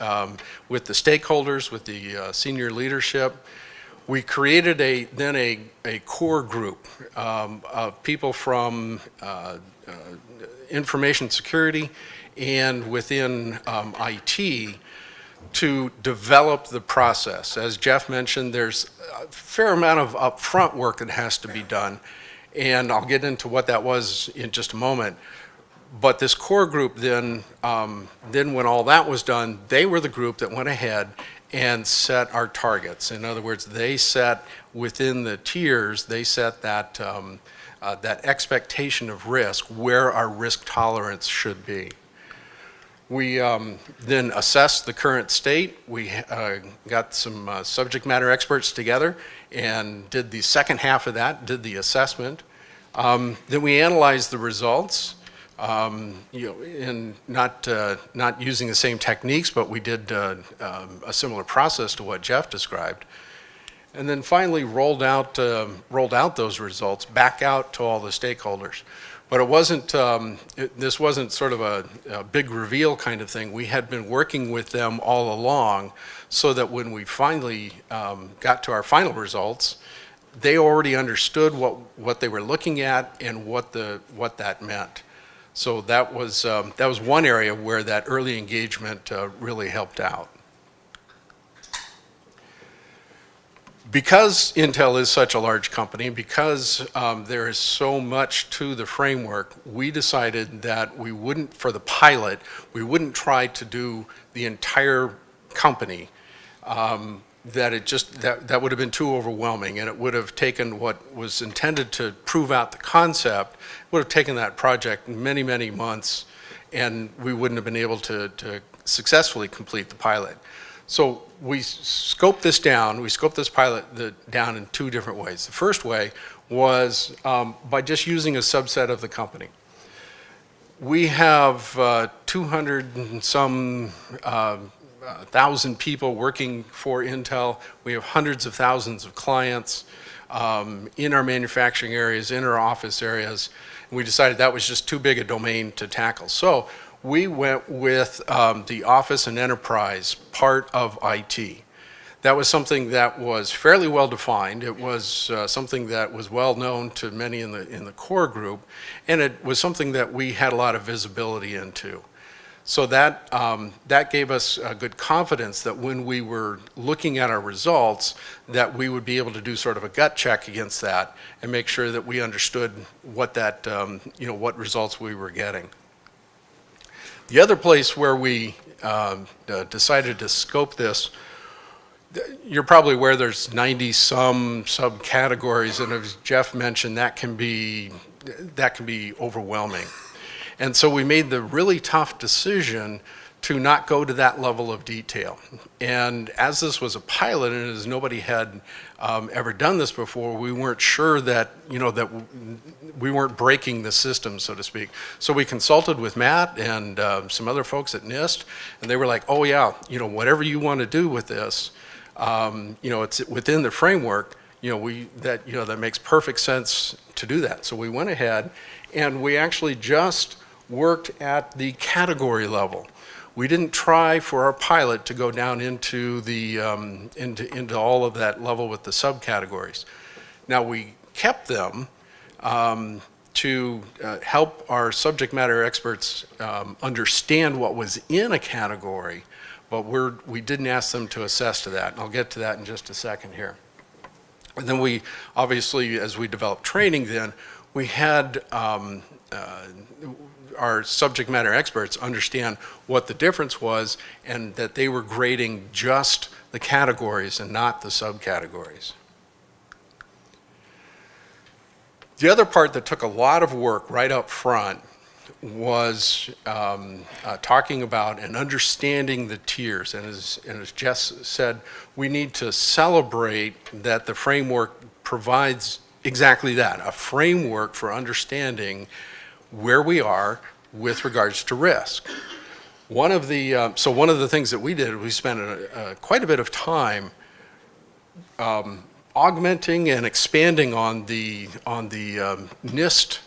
with the stakeholders, with the senior leadership. We created a core group of people from information security and within IT to develop the process. As Jeff mentioned, there's a fair amount of upfront work that has to be done, and I'll get into what that was in just a moment. But this core group then when all that was done, they were the group that went ahead and set our targets. In other words, they set within the tiers, they set that expectation of risk, where our risk tolerance should be. We then assessed the current state. We got some subject matter experts together and did the second half of that, did the assessment. Then we analyzed the results, and not using the same techniques, but we did a similar process to what Jeff described. And then finally rolled out those results back out to all the stakeholders. But it wasn't, this wasn't sort of a big reveal kind of thing. We had been working with them all along so that when we finally got to our final results, they already understood what they were looking at and what that meant. So that was one area where that early engagement really helped out. Because Intel is such a large company, because there is so much to the framework, we decided that we wouldn't, for the pilot, we wouldn't try to do the entire company. That would have been too overwhelming, and it would have taken what was intended to prove out the concept, would have taken that project many, many months, and we wouldn't have been able to successfully complete the pilot. So we scoped this pilot down in two different ways. The first way was by just using a subset of the company. We have 200 and some thousand people working for Intel. We have hundreds of thousands of clients in our manufacturing areas, in our office areas. And we decided that was just too big a domain to tackle. So we went with the office and enterprise part of IT. That was something that was fairly well defined. It was something that was well known to many in the core group, and it was something that we had a lot of visibility into. So that gave us good confidence that when we were looking at our results, that we would be able to do sort of a gut check against that and make sure that we understood what what results we were getting. The other place where we decided to scope this, you're probably aware there's 90 some subcategories, and as Jeff mentioned, that can be overwhelming. And so we made the really tough decision to not go to that level of detail. And as this was a pilot, and as nobody had ever done this before, we weren't sure that that we weren't breaking the system, so to speak. So we consulted with Matt and some other folks at NIST, and they were like, "Oh yeah, whatever you want to do with this, it's within the framework. That makes perfect sense to do that." So we went ahead, and we actually just worked at the category level. We didn't try for our pilot to go down into the into all of that level with the subcategories. Now we kept them to help our subject matter experts understand what was in a category, but we didn't ask them to assess to that. And I'll get to that in just a second here. And then we obviously, as we developed training, then we had our subject matter experts understand what the difference was, and that they were grading just the categories and not the subcategories. The other part that took a lot of work right up front was talking about and understanding the tiers. And as Jess said, we need to celebrate that the framework provides exactly that, a framework for understanding where we are with regards to risk. One of the things that we did, we spent quite a bit of time augmenting and expanding on the NIST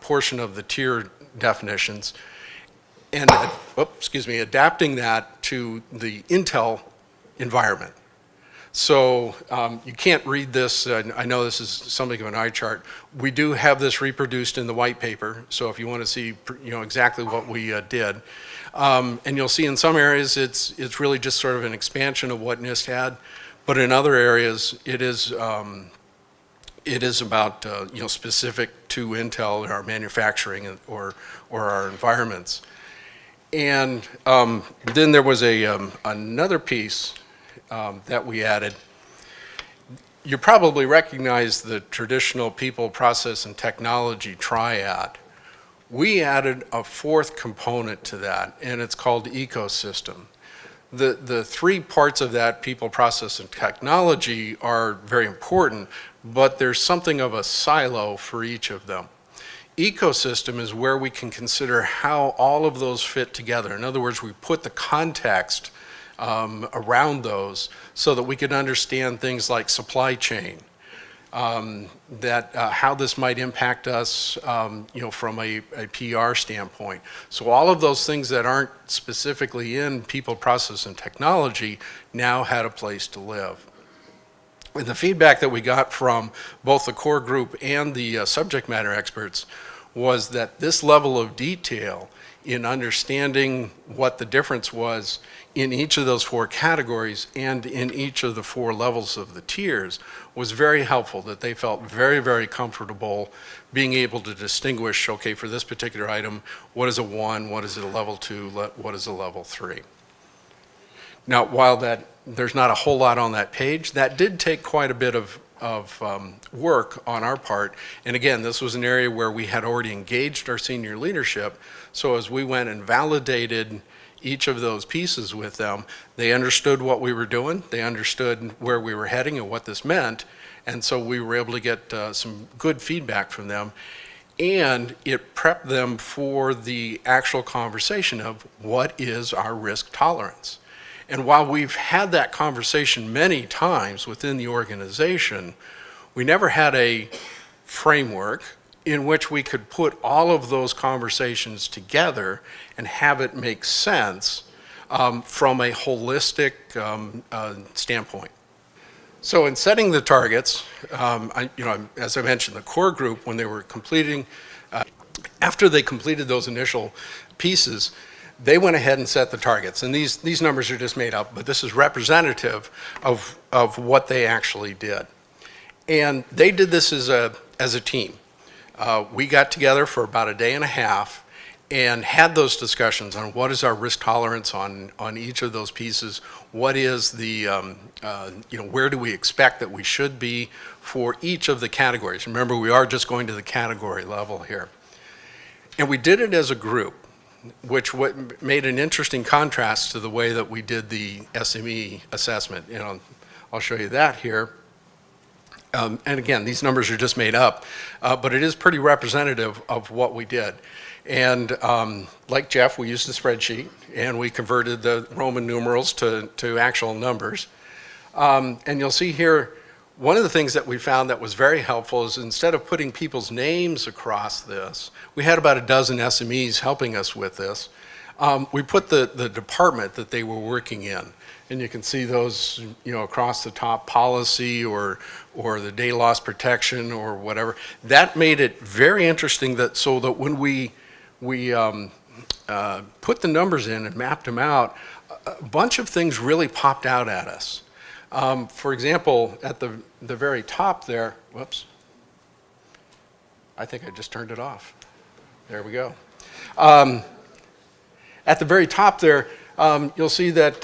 portion of the tier definitions, and adapting that to the Intel environment. So you can't read this. I know this is something of an eye chart. We do have this reproduced in the white paper. So if you want to see, exactly what we did, and you'll see in some areas it's really just sort of an expansion of what NIST had, but in other areas it is about specific to Intel and our manufacturing or our environments. And then there was another piece that we added. You probably recognize the traditional people, process, and technology triad. We added a fourth component to that, and it's called ecosystem. The three parts of that, people, process, and technology, are very important, but there's something of a silo for each of them. Ecosystem is where we can consider how all of those fit together. In other words, we put the context around those so that we could understand things like supply chain, how this might impact us, from a PR standpoint. So all of those things that aren't specifically in people, process, and technology now had a place to live. And the feedback that we got from both the core group and the subject matter experts was that this level of detail in understanding what the difference was in each of those four categories and in each of the four levels of the tiers was very helpful, that they felt very, very comfortable being able to distinguish, okay, for this particular item, what is a 1, what is it a level 2, what is a level 3. Now, while there's not a whole lot on that page, that did take quite a bit of work on our part. And again, this was an area where we had already engaged our senior leadership. So as we went and validated each of those pieces with them, they understood what we were doing, they understood where we were heading and what this meant, and so we were able to get some good feedback from them, and it prepped them for the actual conversation of what is our risk tolerance. And while we've had that conversation many times within the organization, we never had a framework in which we could put all of those conversations together and have it make sense from a holistic standpoint. So in setting the targets, as I mentioned, the core group, when they were completing, after they completed those initial pieces, they went ahead and set the targets. And these numbers are just made up, but this is representative of what they actually did. And they did this as a team. We got together for about a day and a half and had those discussions on what is our risk tolerance on each of those pieces, what is the, where do we expect that we should be for each of the categories. Remember, we are just going to the category level here. And we did it as a group, which made an interesting contrast to the way that we did the SME assessment. I'll show you that here. And again, these numbers are just made up, but it is pretty representative of what we did. And like Jeff, we used a spreadsheet and we converted the Roman numerals to actual numbers. And you'll see here, one of the things that we found that was very helpful is instead of putting people's names across this, we had about a dozen SMEs helping us with this. We put the department that they were working in. And you can see those, across the top, policy or the day loss protection or whatever. That made it very interesting so that when we put the numbers in and mapped them out, a bunch of things really popped out at us. For example, at the very top there, whoops, I think I just turned it off. There we go. At the very top there, you'll see that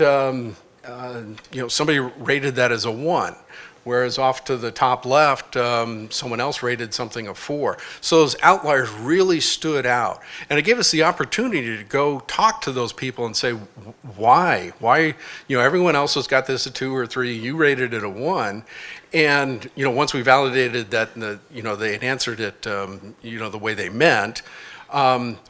somebody rated that as a 1. whereas off to the top left, someone else rated something a 4. So those outliers really stood out. And it gave us the opportunity to go talk to those people and say, why? Why, everyone else has got this a 2 or 3, you rated it a 1. And, once we validated that, they had answered it, the way they meant,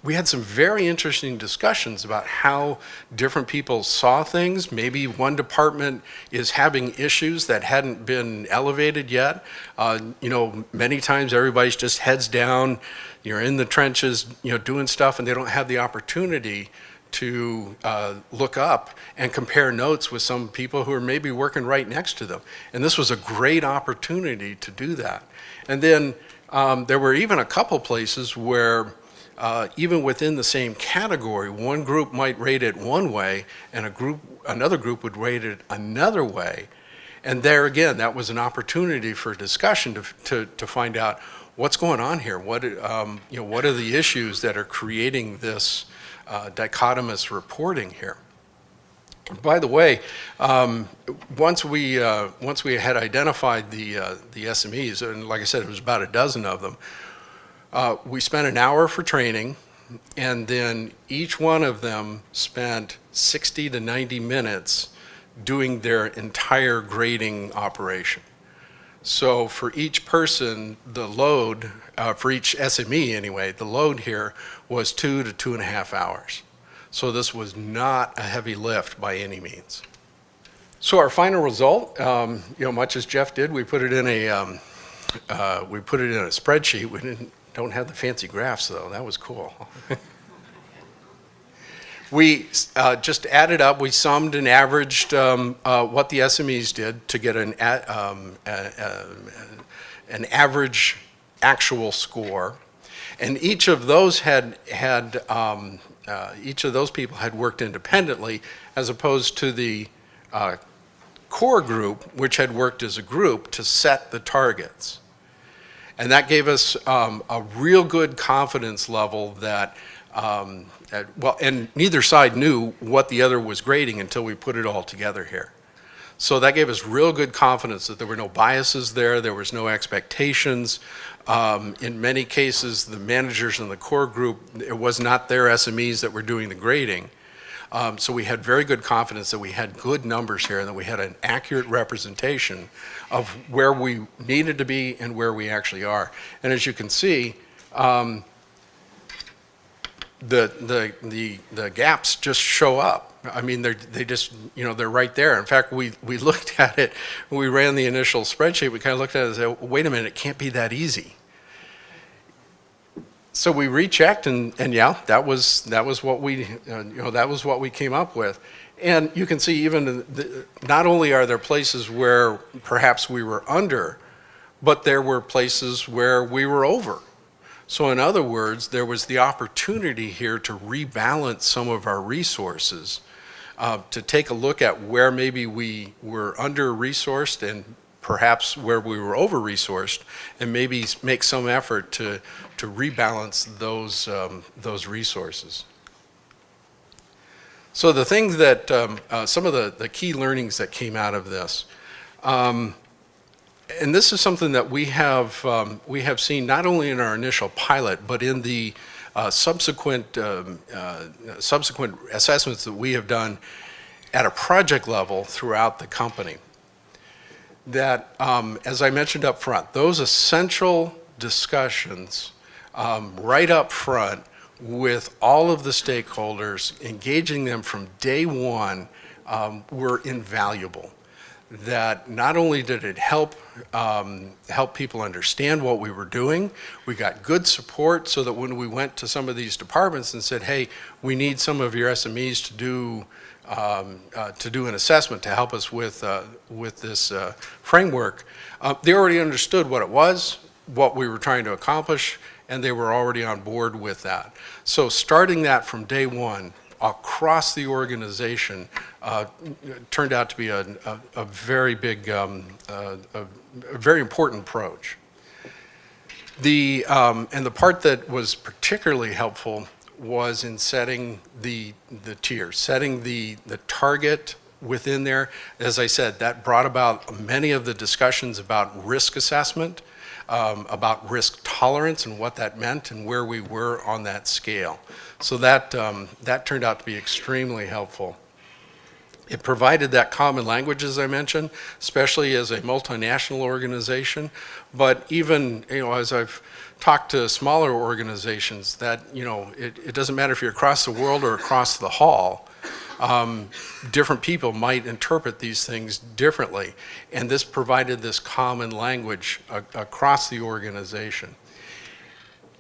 we had some very interesting discussions about how different people saw things. Maybe one department is having issues that hadn't been elevated yet. Many times everybody's just heads down, you're in the trenches, doing stuff, and they don't have the opportunity to look up and compare notes with some people who are maybe working right next to them. And this was a great opportunity to do that. And then there were even a couple places where even within the same category, one group might rate it one way and another group would rate it another way. And there again, that was an opportunity for discussion to find out what's going on here. What are the issues that are creating this dichotomous reporting here? By the way, once we had identified the SMEs, and like I said, it was about a dozen of them, we spent an hour for training, and then each one of them spent 60 to 90 minutes doing their entire grading operation. So for each person, the load, for each SME anyway, the load here was 2 to 2.5 hours. So this was not a heavy lift by any means. So our final result, much as Jeff did, we put it in a spreadsheet. We don't have the fancy graphs though. That was cool. We just added up. We summed and averaged what the SMEs did to get an average actual score, and each of those each of those people had worked independently, as opposed to the core group, which had worked as a group to set the targets. And that gave us a real good confidence level that, and neither side knew what the other was grading until we put it all together here. So that gave us real good confidence that there were no biases there was no expectations. In many cases, the managers in the core group, it was not their SMEs that were doing the grading. So we had very good confidence that we had good numbers here and that we had an accurate representation of where we needed to be and where we actually are. And as you can see, the gaps just show up. I mean, they just, they're right there. In fact, we looked at it, when we ran the initial spreadsheet, we kind of looked at it and said, wait a minute, it can't be that easy. So we rechecked, and yeah, that was what we came up with. And you can see even not only are there places where perhaps we were under, but there were places where we were over. So in other words, there was the opportunity here to rebalance some of our resources, to take a look at where maybe we were under-resourced and perhaps where we were over-resourced, and maybe make some effort to rebalance those resources. So the things that, some of the key learnings that came out of this, and this is something that we have seen not only in our initial pilot, but in the subsequent assessments that we have done at a project level throughout the company. That, as I mentioned up front, those essential discussions right up front with all of the stakeholders, engaging them from day one, were invaluable. That not only did it help people understand what we were doing, we got good support so that when we went to some of these departments and said, hey, we need some of your SMEs to do an assessment to help us with this framework, they already understood what it was, what we were trying to accomplish, and they were already on board with that. So starting that from day one across the organization turned out to be a very big, a very important approach. And the part that was particularly helpful was in setting the tiers, setting the target within there. As I said, that brought about many of the discussions about risk assessment, about risk tolerance and what that meant and where we were on that scale. So that turned out to be extremely helpful. It provided that common language, as I mentioned, especially as a multinational organization. But even, as I've talked to smaller organizations, that, it doesn't matter if you're across the world or across the hall, different people might interpret these things differently. And this provided this common language across the organization.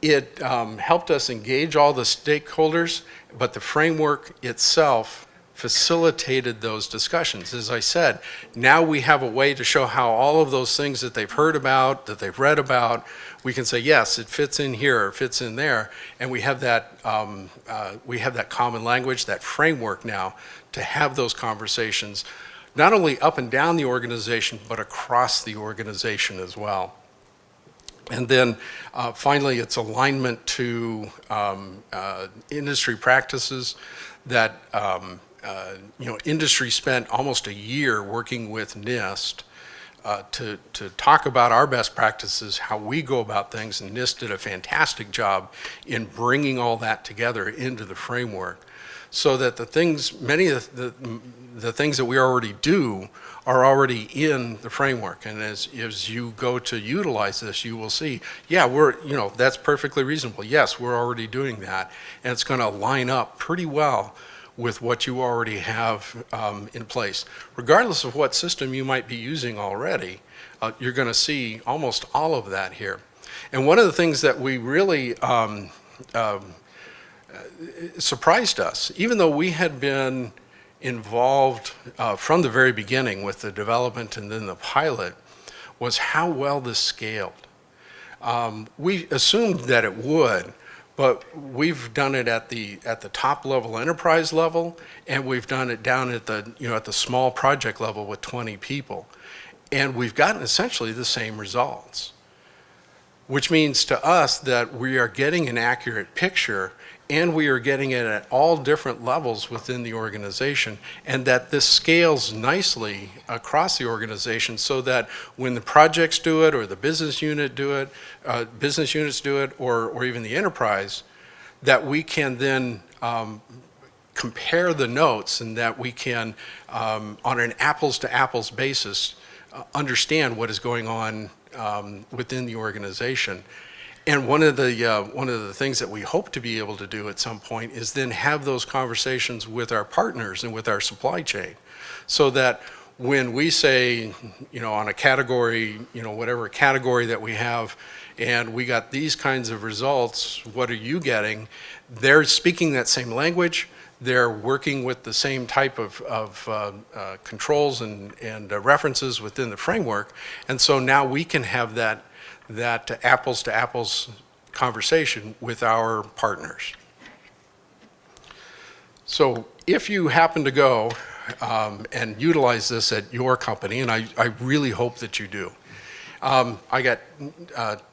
It helped us engage all the stakeholders, but the framework itself facilitated those discussions. As I said, now we have a way to show how all of those things that they've heard about, that they've read about, we can say, yes, it fits in here, it fits in there, and we have that common language, that framework now to have those conversations, not only up and down the organization, but across the organization as well. And then finally, it's alignment to industry practices that industry spent almost a year working with NIST to talk about our best practices, how we go about things, and NIST did a fantastic job in bringing all that together into the framework, so that many of the things that we already do are already in the framework. And as you go to utilize this, you will see, yeah, that's perfectly reasonable. Yes, we're already doing that, and it's going to line up pretty well with what you already have in place. Regardless of what system you might be using already, you're going to see almost all of that here. And one of the things that we really surprised us, even though we had been involved from the very beginning with the development and then the pilot, was how well this scaled. We assumed that it would, but we've done it at the top level, enterprise level, and we've done it down at the small project level with 20 people, and we've gotten essentially the same results, which means to us that we are getting an accurate picture, and we are getting it at all different levels within the organization, and that this scales nicely across the organization, so that when the projects do it, or the business units do it, or even the enterprise, that we can then compare the notes, and that we can, on an apples-to-apples basis, understand what is going on within the organization. And one of the things that we hope to be able to do at some point is then have those conversations with our partners and with our supply chain, so that when we say, on a category, whatever category that we have, and we got these kinds of results, what are you getting? They're speaking that same language. They're working with the same type of controls and references within the framework. And so now we can have that apples-to-apples conversation with our partners. So if you happen to go and utilize this at your company, and I really hope that you do, I got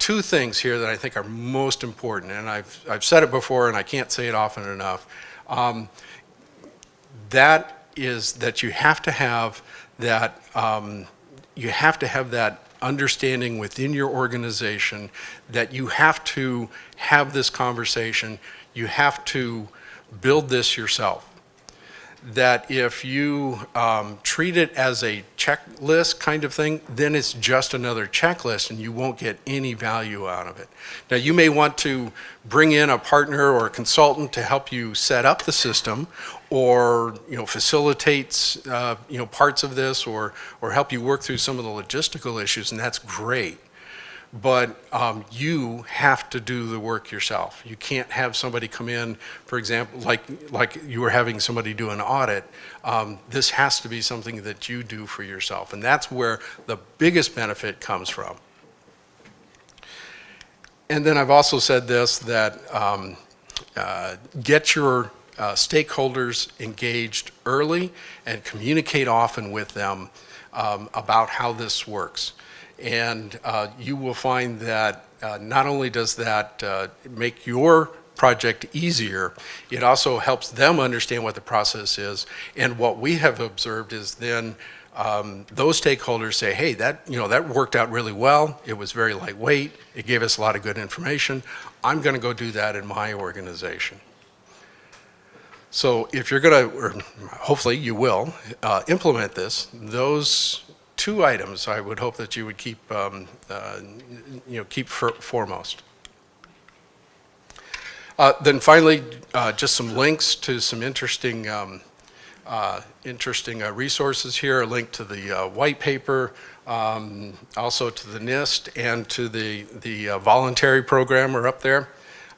two things here that I think are most important, and I've said it before and I can't say it often enough. That is that you have to have that understanding within your organization, that you have to have this conversation, you have to build this yourself. That if you treat it as a checklist kind of thing, then it's just another checklist and you won't get any value out of it. Now, you may want to bring in a partner or a consultant to help you set up the system, or facilitates parts of this, or help you work through some of the logistical issues, and that's great. But you have to do the work yourself. You can't have somebody come in, for example, like you were having somebody do an audit. This has to be something that you do for yourself, and that's where the biggest benefit comes from. And then I've also said this, that get your stakeholders engaged early and communicate often with them about how this works. And you will find that not only does that make your project easier. It also helps them understand what the process is. And what we have observed is then those stakeholders say, hey, that worked out really well. It was very lightweight. It gave us a lot of good information. I'm going to go do that in my organization. So if you're going to, or hopefully you will, implement this, those two items I would hope that you would keep, keep foremost. Then finally, just some links to some interesting resources here. A link to the white paper, also to the NIST and to the voluntary program are up there.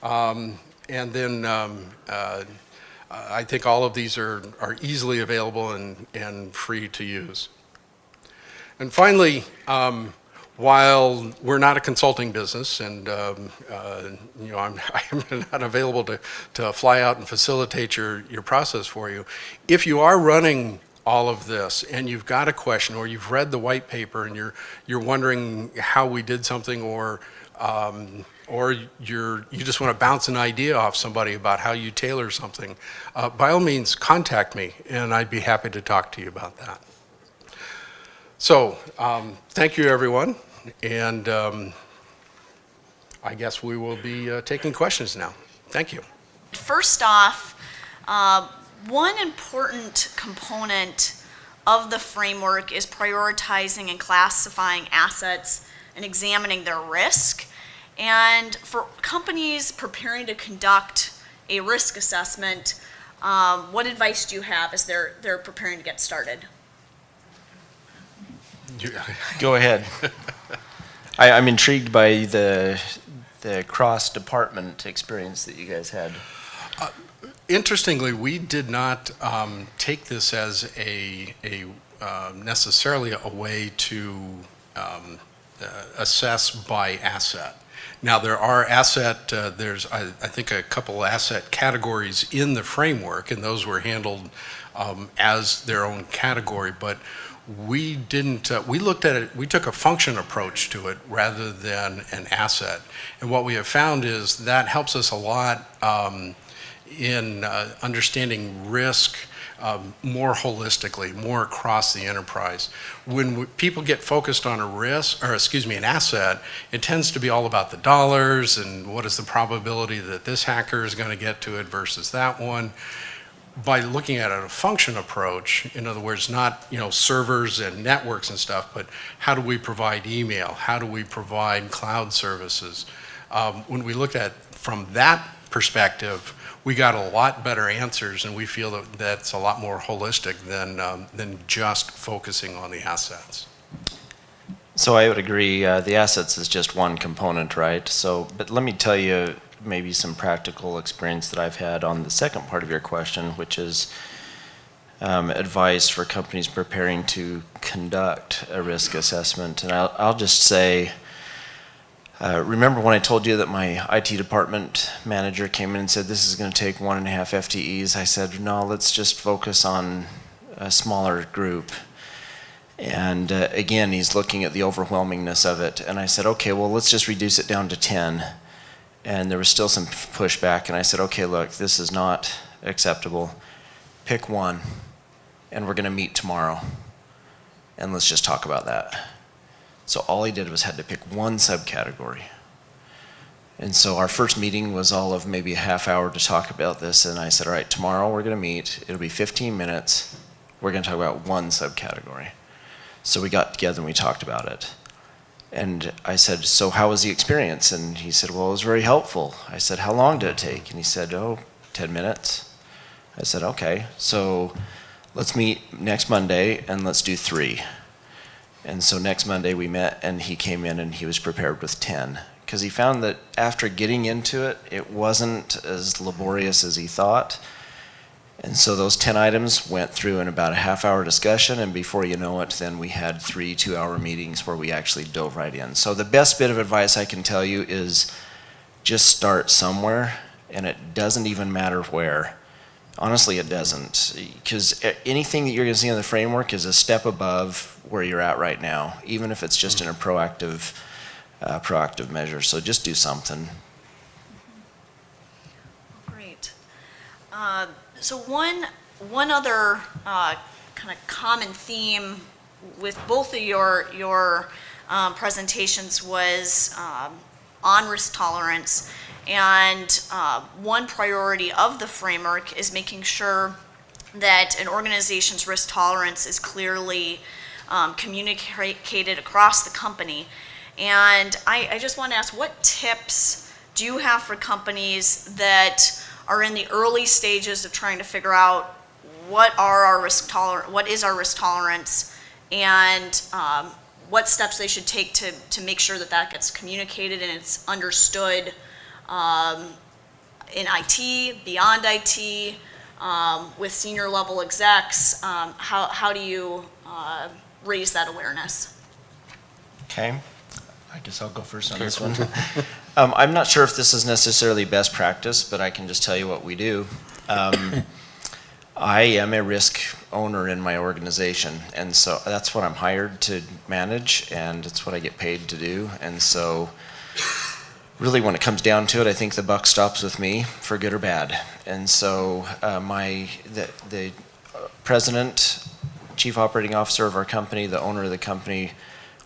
And then I think all of these are easily available and free to use. And finally, while we're not a consulting business and I'm not available to fly out and facilitate your process for you, if you are running all of this and you've got a question or you've read the white paper and you're wondering how we did something or you just want to bounce an idea off somebody about how you tailor something, by all means contact me and I'd be happy to talk to you about that. So thank you everyone, and I guess we will be taking questions now. Thank you. First off, one important component of the framework is prioritizing and classifying assets and examining their risk. And for companies preparing to conduct a risk assessment, what advice do you have as they're preparing to get started? Go ahead. I'm intrigued by the cross-department experience that you guys had. Interestingly, we did not take this as necessarily a way to assess by asset. Now there are there's I think a couple asset categories in the framework, and those were handled as their own category, but we didn't, we looked at it, we took a function approach to it rather than an asset. And what we have found is that helps us a lot in understanding risk more holistically, more across the enterprise. When people get focused on an asset, it tends to be all about the dollars and what is the probability that this hacker is going to get to it versus that one. By looking at a function approach, in other words, not servers and networks and stuff, but how do we provide email? How do we provide cloud services? When we looked at from that perspective, we got a lot better answers, and we feel that that's a lot more holistic than just focusing on the assets. So I would agree. The assets is just one component, right? So, but let me tell you maybe some practical experience that I've had on the second part of your question, which is advice for companies preparing to conduct a risk assessment. And I'll just say, remember when I told you that my IT department manager came in and said, this is going to take 1.5 FTEs? I said, no, let's just focus on a smaller group. And again, he's looking at the overwhelmingness of it. And I said, okay, well, let's just reduce it down to 10. And there was still some pushback, and I said, okay, look, this is not acceptable. Pick one, and we're going to meet tomorrow, and let's just talk about that. So all he did was had to pick one subcategory. And so our first meeting was all of maybe a half hour to talk about this, and I said, all right, tomorrow we're going to meet. It'll be 15 minutes. We're going to talk about one subcategory. So we got together and we talked about it. And I said, so how was the experience? And he said, well, it was very helpful. I said, how long did it take? And he said, 10 minutes. I said, okay, so let's meet next Monday and let's do 3. And so next Monday we met, and he came in and he was prepared with 10. Because he found that after getting into it, it wasn't as laborious as he thought. And so those 10 items went through in about a half-hour discussion, and before you know it, then we had 3 2-hour meetings where we actually dove right in. So the best bit of advice I can tell you is just start somewhere, and it doesn't even matter where. Honestly, it doesn't, because anything that you're going to see in the framework is a step above where you're at right now, even if it's just in a proactive measure. So just do something. So one other kind of common theme with both of your presentations was on risk tolerance. And one priority of the framework is making sure that an organization's risk tolerance is clearly communicated across the company. And I just want to ask, what tips do you have for companies that are in the early stages of trying to figure out what is our risk tolerance, and what steps they should take to make sure that gets communicated and it's understood in IT, beyond IT, with senior level execs? How do you raise that awareness? Okay, I guess I'll go first on this one. I'm not sure if this is necessarily best practice, but I can just tell you what we do. I am a risk owner in my organization, and so that's what I'm hired to manage, and it's what I get paid to do. And so really, when it comes down to it, I think the buck stops with me, for good or bad. And so the president, chief operating officer of our company, the owner of the company,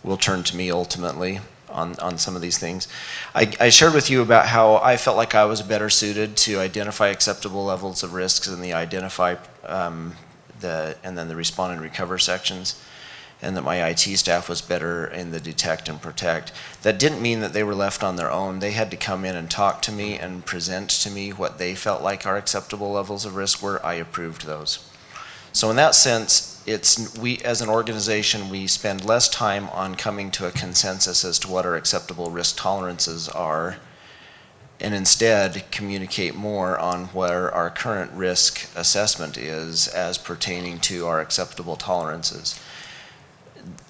will turn to me ultimately on some of these things. I shared with you about how I felt like I was better suited to identify acceptable levels of risks in the identify and then the respond and recover sections, and that my IT staff was better in the detect and protect. That didn't mean that they were left on their own. They had to come in and talk to me and present to me what they felt like our acceptable levels of risk were. I approved those. So in that sense, we as an organization, we spend less time on coming to a consensus as to what our acceptable risk tolerances are, and instead communicate more on where our current risk assessment is as pertaining to our acceptable tolerances.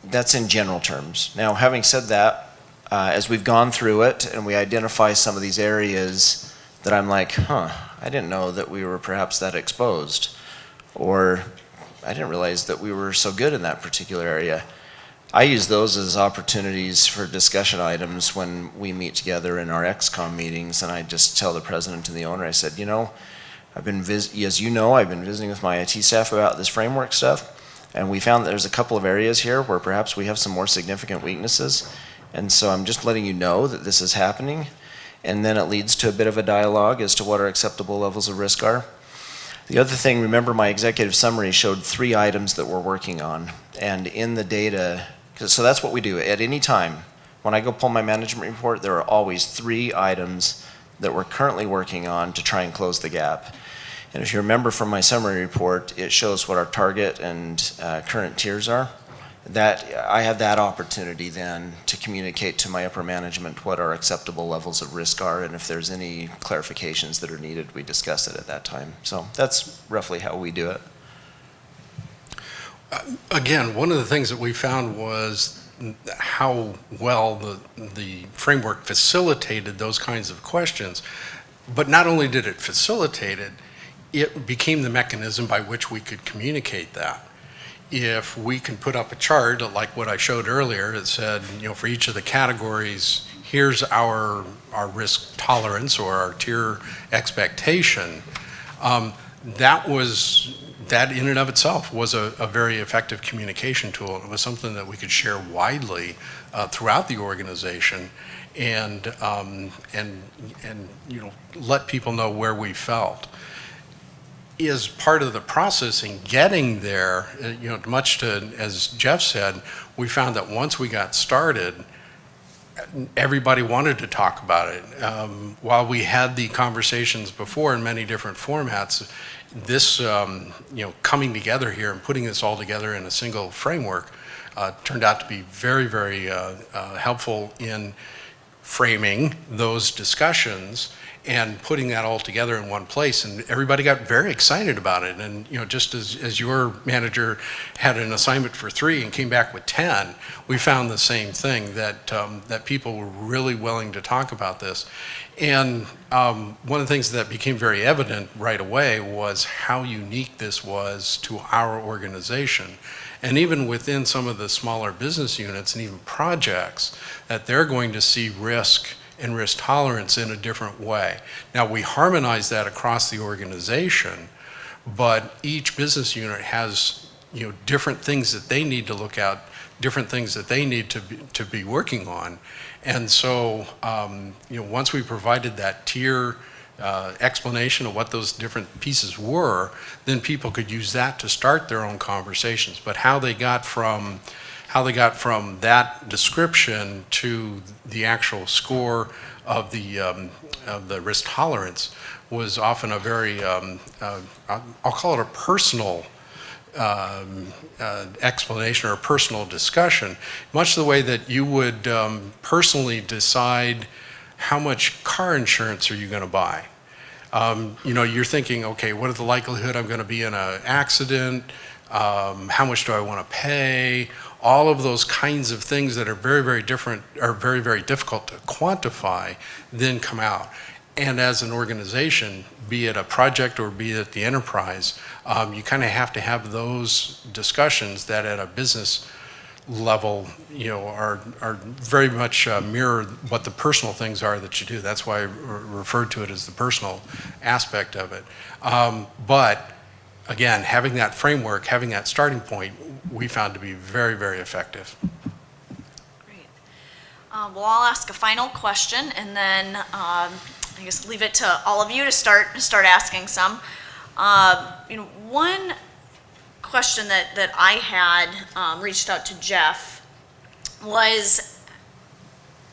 That's in general terms. Now, having said that, as we've gone through it and we identify some of these areas that I'm like, I didn't know that we were perhaps that exposed, or I didn't realize that we were so good in that particular area. I use those as opportunities for discussion items when we meet together in our XCOM meetings, and I just tell the president and the owner, I said, I've been visiting with my IT staff about this framework stuff, and we found that there's a couple of areas here where perhaps we have some more significant weaknesses, and so I'm just letting you know that this is happening, and then it leads to a bit of a dialogue as to what our acceptable levels of risk are. The other thing, remember my executive summary showed 3 items that we're working on, and in the data, so that's what we do. At any time, when I go pull my management report, there are always 3 items that we're currently working on to try and close the gap. And if you remember from my summary report, it shows what our target and current tiers are. That I have that opportunity then to communicate to my upper management what our acceptable levels of risk are, and if there's any clarifications that are needed, we discuss it at that time. So that's roughly how we do it. Again, one of the things that we found was how well the framework facilitated those kinds of questions. But not only did it facilitate it, it became the mechanism by which we could communicate that. If we can put up a chart like what I showed earlier, it said, for each of the categories, here's our risk tolerance or our tier expectation. That in and of itself was a very effective communication tool. It was something that we could share widely throughout the organization, and let people know where we felt. Is part of the process in getting there, much to, as Jeff said, we found that once we got started, everybody wanted to talk about it. While we had the conversations before in many different formats, this, coming together here and putting this all together in a single framework turned out to be very, very helpful in framing those discussions and putting that all together in one place, and everybody got very excited about it. And just as your manager had an assignment for 3 and came back with 10, we found the same thing, that people were really willing to talk about this. And one of the things that became very evident right away was how unique this was to our organization. And even within some of the smaller business units and even projects, that they're going to see risk and risk tolerance in a different way. Now, we harmonize that across the organization, but each business unit has, different things that they need to look at, different things that they need to be working on. And so, once we provided that tier explanation of what those different pieces were, then people could use that to start their own conversations. But how they got from that description to the actual score of the risk tolerance was often a very, I'll call it a personal explanation or a personal discussion, much the way that you would personally decide how much car insurance are you going to buy. You're thinking, okay, what is the likelihood I'm going to be in an accident? How much do I want to pay? All of those kinds of things that are very, very different, are very, very difficult to quantify, then come out. And as an organization, be it a project or be it the enterprise, you kind of have to have those discussions that at a business level, are very much mirror what the personal things are that you do. That's why I referred to it as the personal aspect of it. But again, having that framework, having that starting point, we found to be very, very effective. Great. Well, I'll ask a final question, and then I guess leave it to all of you to start asking some. One question that I had reached out to Jeff was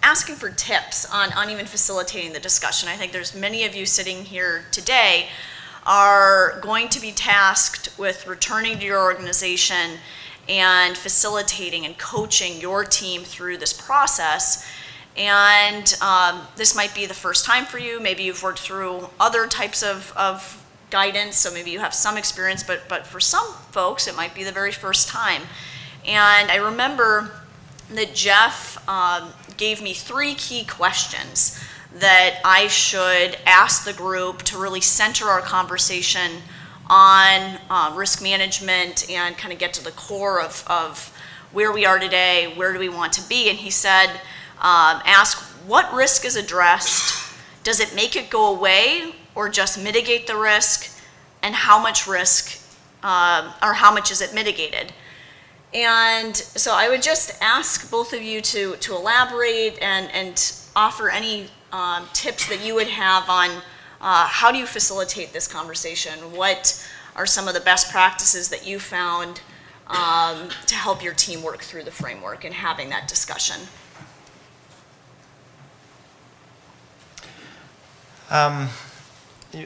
asking for tips on even facilitating the discussion. I think there's many of you sitting here today are going to be tasked with returning to your organization and facilitating and coaching your team through this process. And this might be the first time for you. Maybe you've worked through other types of guidance, so maybe you have some experience, but for some folks, it might be the very first time. And I remember that Jeff gave me 3 key questions that I should ask the group to really center our conversation on risk management and kind of get to the core of where we are today, where do we want to be. And he said, ask what risk is addressed, does it make it go away or just mitigate the risk, and how much risk or how much is it mitigated. And so I would just ask both of you to elaborate and offer any tips that you would have on how do you facilitate this conversation? What are some of the best practices that you found to help your team work through the framework and having that discussion?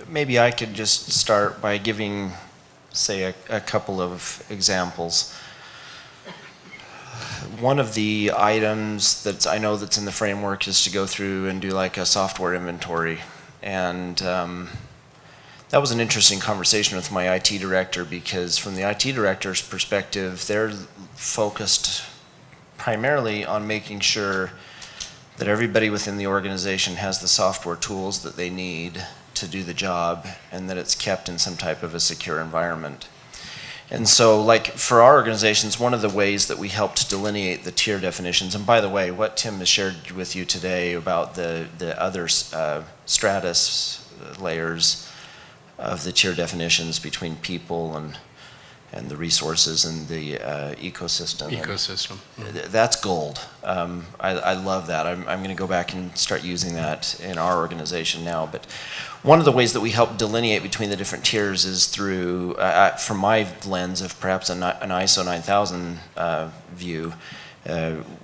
Maybe I could just start by giving, say, a couple of examples. One of the items that I know that's in the framework is to go through and do like a software inventory. And that was an interesting conversation with my IT director, because from the IT director's perspective, they're focused primarily on making sure that everybody within the organization has the software tools that they need to do the job, and that it's kept in some type of a secure environment. And so, like, for our organizations, one of the ways that we helped delineate the tier definitions, and by the way, what Tim has shared with you today about the other stratus layers of the tier definitions between people and the resources and the ecosystem. That's gold. I love that. I'm going to go back and start using that in our organization now. But one of the ways that we help delineate between the different tiers is through, from my lens of perhaps an ISO 9000 view,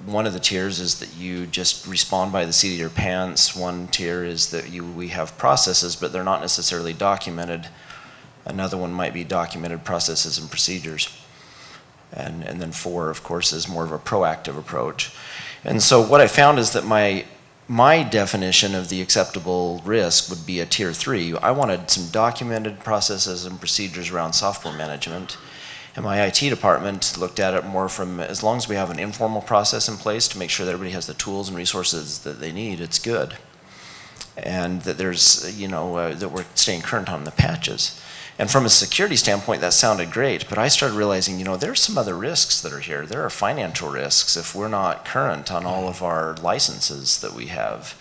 one of the tiers is that you just respond by the seat of your pants. One tier is that we have processes, but they're not necessarily documented. Another one might be documented processes and procedures. And then 4, of course, is more of a proactive approach. And so what I found is that my definition of the acceptable risk would be a tier 3. I wanted some documented processes and procedures around software management. And my IT department looked at it more from, as long as we have an informal process in place to make sure that everybody has the tools and resources that they need, it's good. And that there's, that we're staying current on the patches. And from a security standpoint, that sounded great, but I started realizing, there's some other risks that are here. There are financial risks if we're not current on all of our licenses that we have.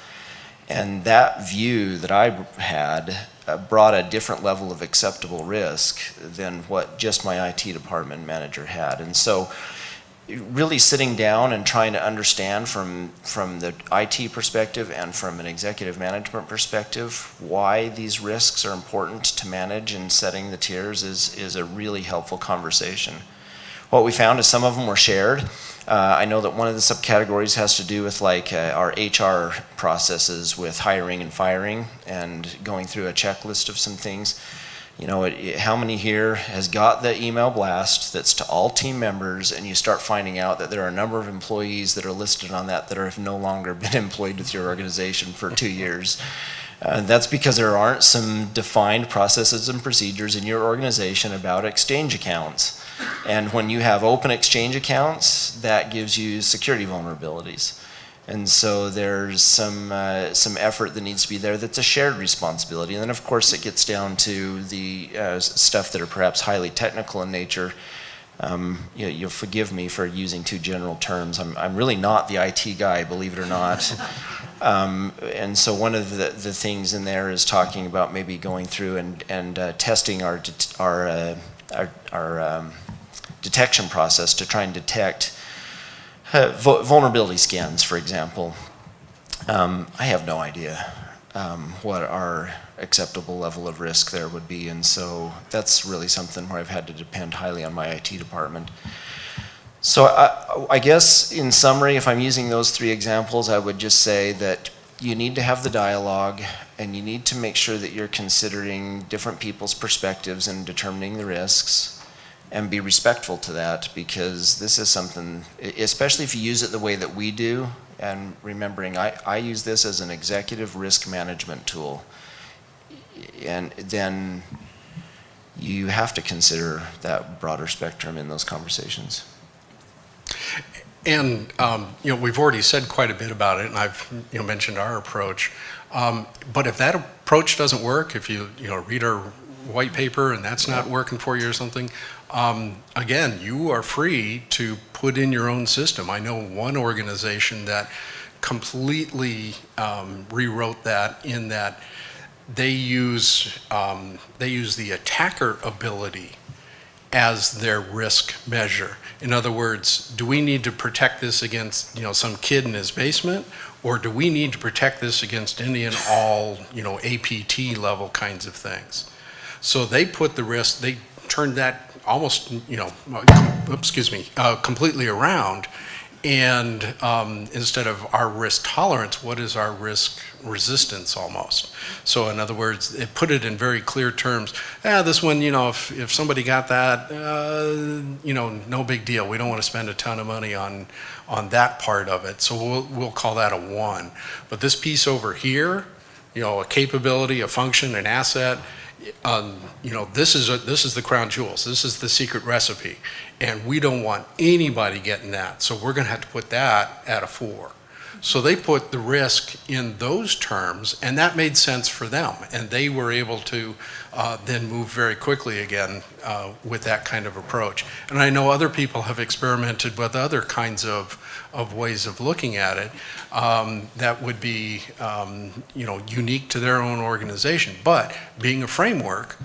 And that view that I had brought a different level of acceptable risk than what just my IT department manager had. And so really sitting down and trying to understand from the IT perspective and from an executive management perspective why these risks are important to manage in setting the tiers is a really helpful conversation. What we found is some of them were shared. I know that one of the subcategories has to do with like our HR processes with hiring and firing and going through a checklist of some things. You know, how many here has got the email blast that's to all team members, and you start finding out that there are a number of employees that are listed on that have no longer been employed with your organization for 2 years. That's because there aren't some defined processes and procedures in your organization about exchange accounts. And when you have open exchange accounts, that gives you security vulnerabilities. And so there's some effort that needs to be there that's a shared responsibility. And then of course it gets down to the stuff that are perhaps highly technical in nature. You'll forgive me for using too general terms. I'm really not the IT guy, believe it or not. And so one of the things in there is talking about maybe going through and testing our detection process to try and detect vulnerability scans, for example. I have no idea what our acceptable level of risk there would be, and so that's really something where I've had to depend highly on my IT department. So I guess in summary, if I'm using those 3 examples, I would just say that you need to have the dialogue, and you need to make sure that you're considering different people's perspectives in determining the risks, and be respectful to that, because this is something, especially if you use it the way that we do, and remembering I use this as an executive risk management tool, and then you have to consider that broader spectrum in those conversations. And we've already said quite a bit about it, and I've mentioned our approach. But if that approach doesn't work, if you read our white paper and that's not working for you or something, again, you are free to put in your own system. I know one organization that completely rewrote that, in that they use the attacker ability as their risk measure. In other words, do we need to protect this against some kid in his basement, or do we need to protect this against any and all APT level kinds of things? So they put the risk, they turned that almost completely around, and instead of our risk tolerance, what is our risk resistance almost? So in other words, it put it in very clear terms. This one, if somebody got that, no big deal. We don't want to spend a ton of money on that part of it. So we'll call that a 1. But this piece over here, a capability, a function, an asset, this is the crown jewels. This is the secret recipe, and we don't want anybody getting that. So we're going to have to put that at a 4. So they put the risk in those terms, and that made sense for them, and they were able to then move very quickly again with that kind of approach. And I know other people have experimented with other kinds of ways of looking at it that would be unique to their own organization. But being a framework,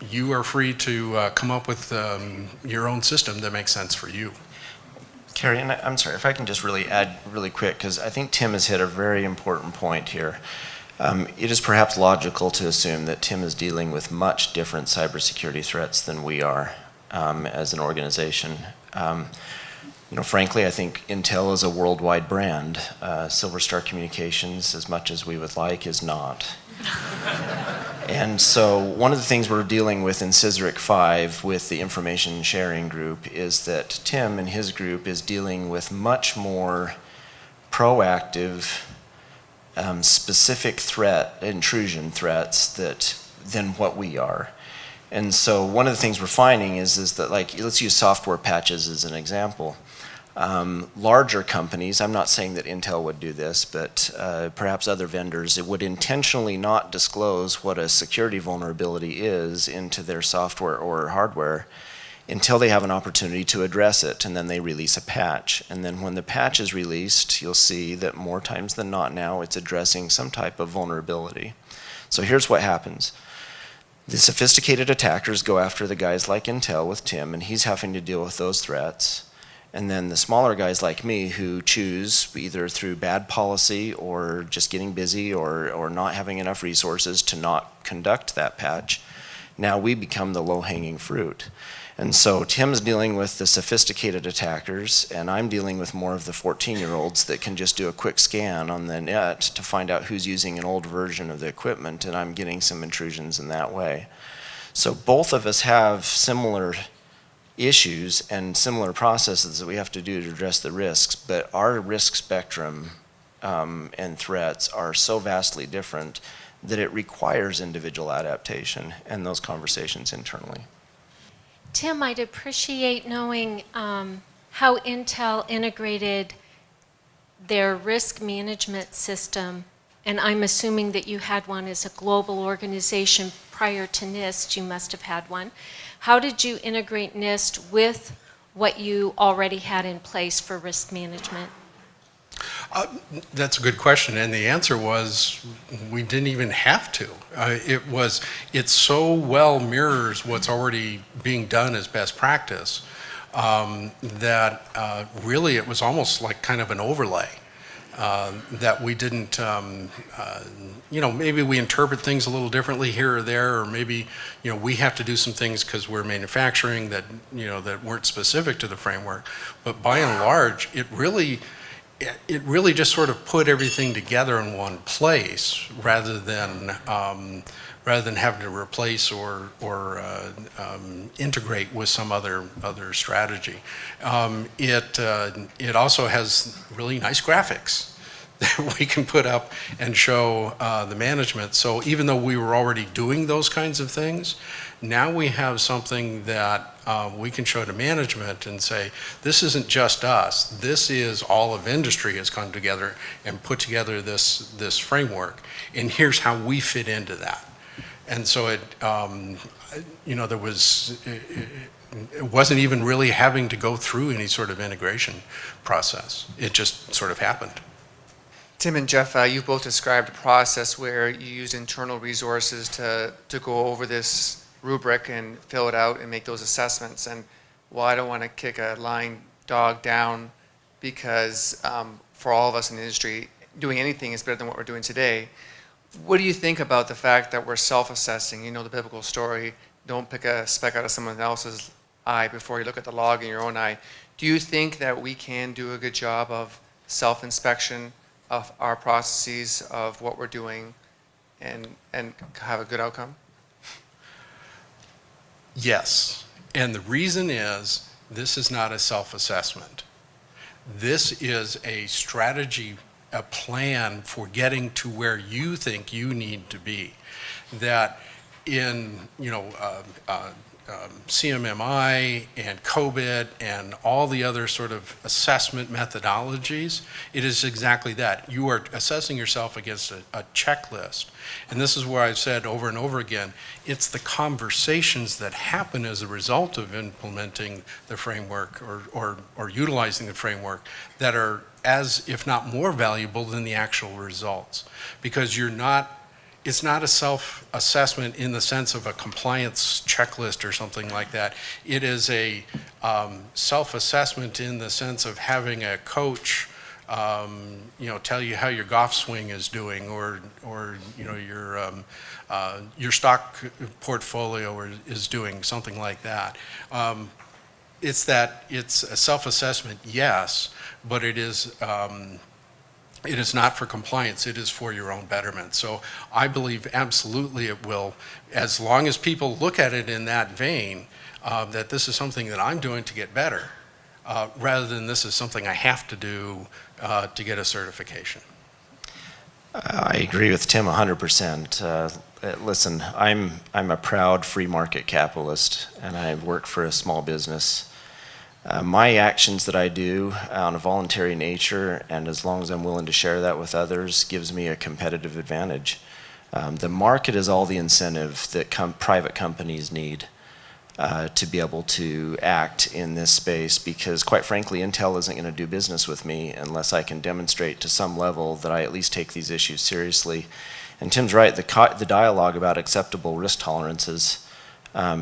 you are free to come up with your own system that makes sense for you. Carrie, and I'm sorry, if I can just really add really quick, because I think Tim has hit a very important point here. It is perhaps logical to assume that Tim is dealing with much different cybersecurity threats than we are as an organization. Frankly, I think Intel is a worldwide brand. Silver Star Communications, as much as we would like, is not. And so one of the things we're dealing with in CISRIC 5 with the information sharing group is that Tim and his group is dealing with much more proactive, specific intrusion threats than what we are. And so one of the things we're finding is that, like, let's use software patches as an example. Larger companies, I'm not saying that Intel would do this, but perhaps other vendors, it would intentionally not disclose what a security vulnerability is into their software or hardware until they have an opportunity to address it, and then they release a patch. And then when the patch is released, you'll see that more times than not now it's addressing some type of vulnerability. So here's what happens. The sophisticated attackers go after the guys like Intel with Tim, and he's having to deal with those threats. And then the smaller guys like me who choose, either through bad policy or just getting busy or not having enough resources to not conduct that patch, now we become the low-hanging fruit. And so Tim's dealing with the sophisticated attackers, and I'm dealing with more of the 14-year-olds that can just do a quick scan on the net to find out who's using an old version of the equipment, and I'm getting some intrusions in that way. So both of us have similar issues and similar processes that we have to do to address the risks, but our risk spectrum and threats are so vastly different that it requires individual adaptation and those conversations internally. Tim, I'd appreciate knowing how Intel integrated their risk management system, and I'm assuming that you had one as a global organization prior to NIST. You must have had one. How did you integrate NIST with what you already had in place for risk management? That's a good question, and the answer was we didn't even have to. It so well mirrors what's already being done as best practice that really it was almost like kind of an overlay that we didn't, maybe we interpret things a little differently here or there, or maybe, we have to do some things because we're manufacturing that, that weren't specific to the framework. But by and large, it really just sort of put everything together in one place rather than having to replace or integrate with some other strategy. It also has really nice graphics that we can put up and show the management. So even though we were already doing those kinds of things, now we have something that we can show to management and say, this isn't just us, this is all of industry has come together and put together this framework, and here's how we fit into that. And so it wasn't even really having to go through any sort of integration process. It just sort of happened. Tim and Jeff, you've both described a process where you use internal resources to go over this rubric and fill it out and make those assessments. And while I don't want to kick a lying dog down, because for all of us in the industry, doing anything is better than what we're doing today, what do you think about the fact that we're self-assessing? You know the biblical story, don't pick a speck out of someone else's eye before you look at the log in your own eye. Do you think that we can do a good job of self-inspection of our processes, of what we're doing, and have a good outcome? Yes, and the reason is this is not a self-assessment. This is a strategy, a plan for getting to where you think you need to be. That in CMMI and COBIT and all the other sort of assessment methodologies, it is exactly that. You are assessing yourself against a checklist. And this is where I've said over and over again, it's the conversations that happen as a result of implementing the framework or utilizing the framework that are as, if not more valuable than the actual results. Because it's not a self-assessment in the sense of a compliance checklist or something like that. It is a self-assessment in the sense of having a coach, tell you how your golf swing is doing, or your stock portfolio is doing, something like that. It's a self-assessment, yes, but it is not for compliance, it is for your own betterment. So I believe absolutely it will, as long as people look at it in that vein, that this is something that I'm doing to get better, rather than this is something I have to do to get a certification. I agree with Tim 100%. Listen, I'm a proud free market capitalist, and I work for a small business. My actions that I do on a voluntary nature, and as long as I'm willing to share that with others, gives me a competitive advantage. The market is all the incentive that private companies need. to be able to act in this space, because quite frankly, Intel isn't going to do business with me unless I can demonstrate to some level that I at least take these issues seriously. And Tim's right, the dialogue about acceptable risk tolerances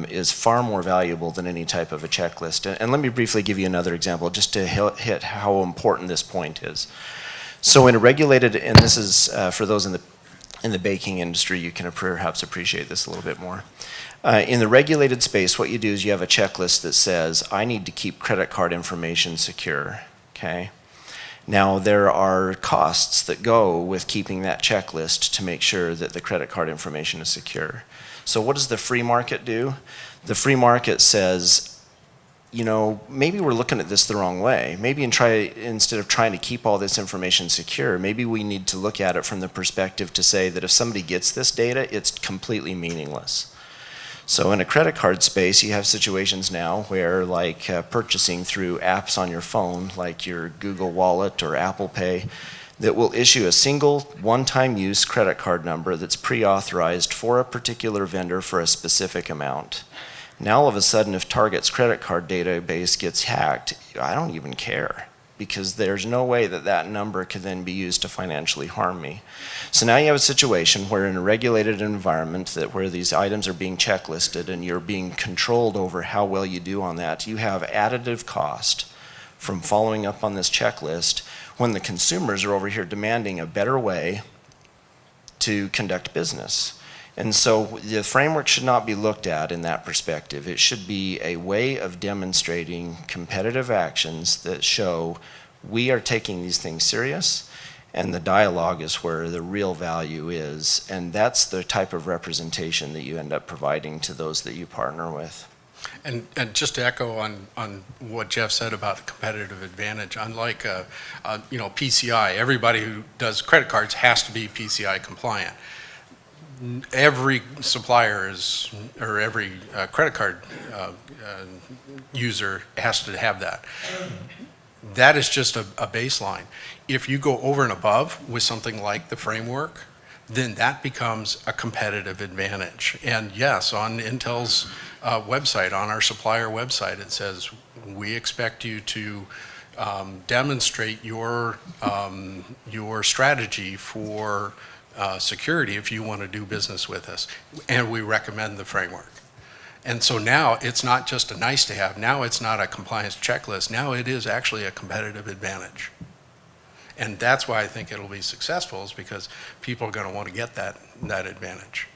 is far more valuable than any type of a checklist. And let me briefly give you another example just to hit how important this point is. So in a regulated, and this is for those in the baking industry, you can perhaps appreciate this a little bit more. In the regulated space, what you do is you have a checklist that says, I need to keep credit card information secure, okay? Now, there are costs that go with keeping that checklist to make sure that the credit card information is secure. So what does the free market do? The free market says, you know, maybe we're looking at this the wrong way. Maybe instead of trying to keep all this information secure, maybe we need to look at it from the perspective to say that if somebody gets this data, it's completely meaningless. So in a credit card space, you have situations now where, like purchasing through apps on your phone, like your Google Wallet or Apple Pay, that will issue a single one-time use credit card number that's pre-authorized for a particular vendor for a specific amount. Now all of a sudden, if Target's credit card database gets hacked, I don't even care, because there's no way that that number could then be used to financially harm me. So now you have a situation where in a regulated environment where these items are being checklisted and you're being controlled over how well you do on that, you have additive cost from following up on this checklist when the consumers are over here demanding a better way to conduct business. And so the framework should not be looked at in that perspective. It should be a way of demonstrating competitive actions that show we are taking these things serious, and the dialogue is where the real value is. And that's the type of representation that you end up providing to those that you partner with. And just to echo on what Jeff said about the competitive advantage, unlike PCI, everybody who does credit cards has to be PCI compliant. Every supplier or every credit card user has to have that. That is just a baseline. If you go over and above with something like the framework, then that becomes a competitive advantage. And yes, on Intel's website, on our supplier website, it says, we expect you to demonstrate your strategy for security if you want to do business with us, and we recommend the framework. And so now it's not just a nice to have, now it's not a compliance checklist, now it is actually a competitive advantage. And that's why I think it'll be successful, is because people are going to want to get that advantage.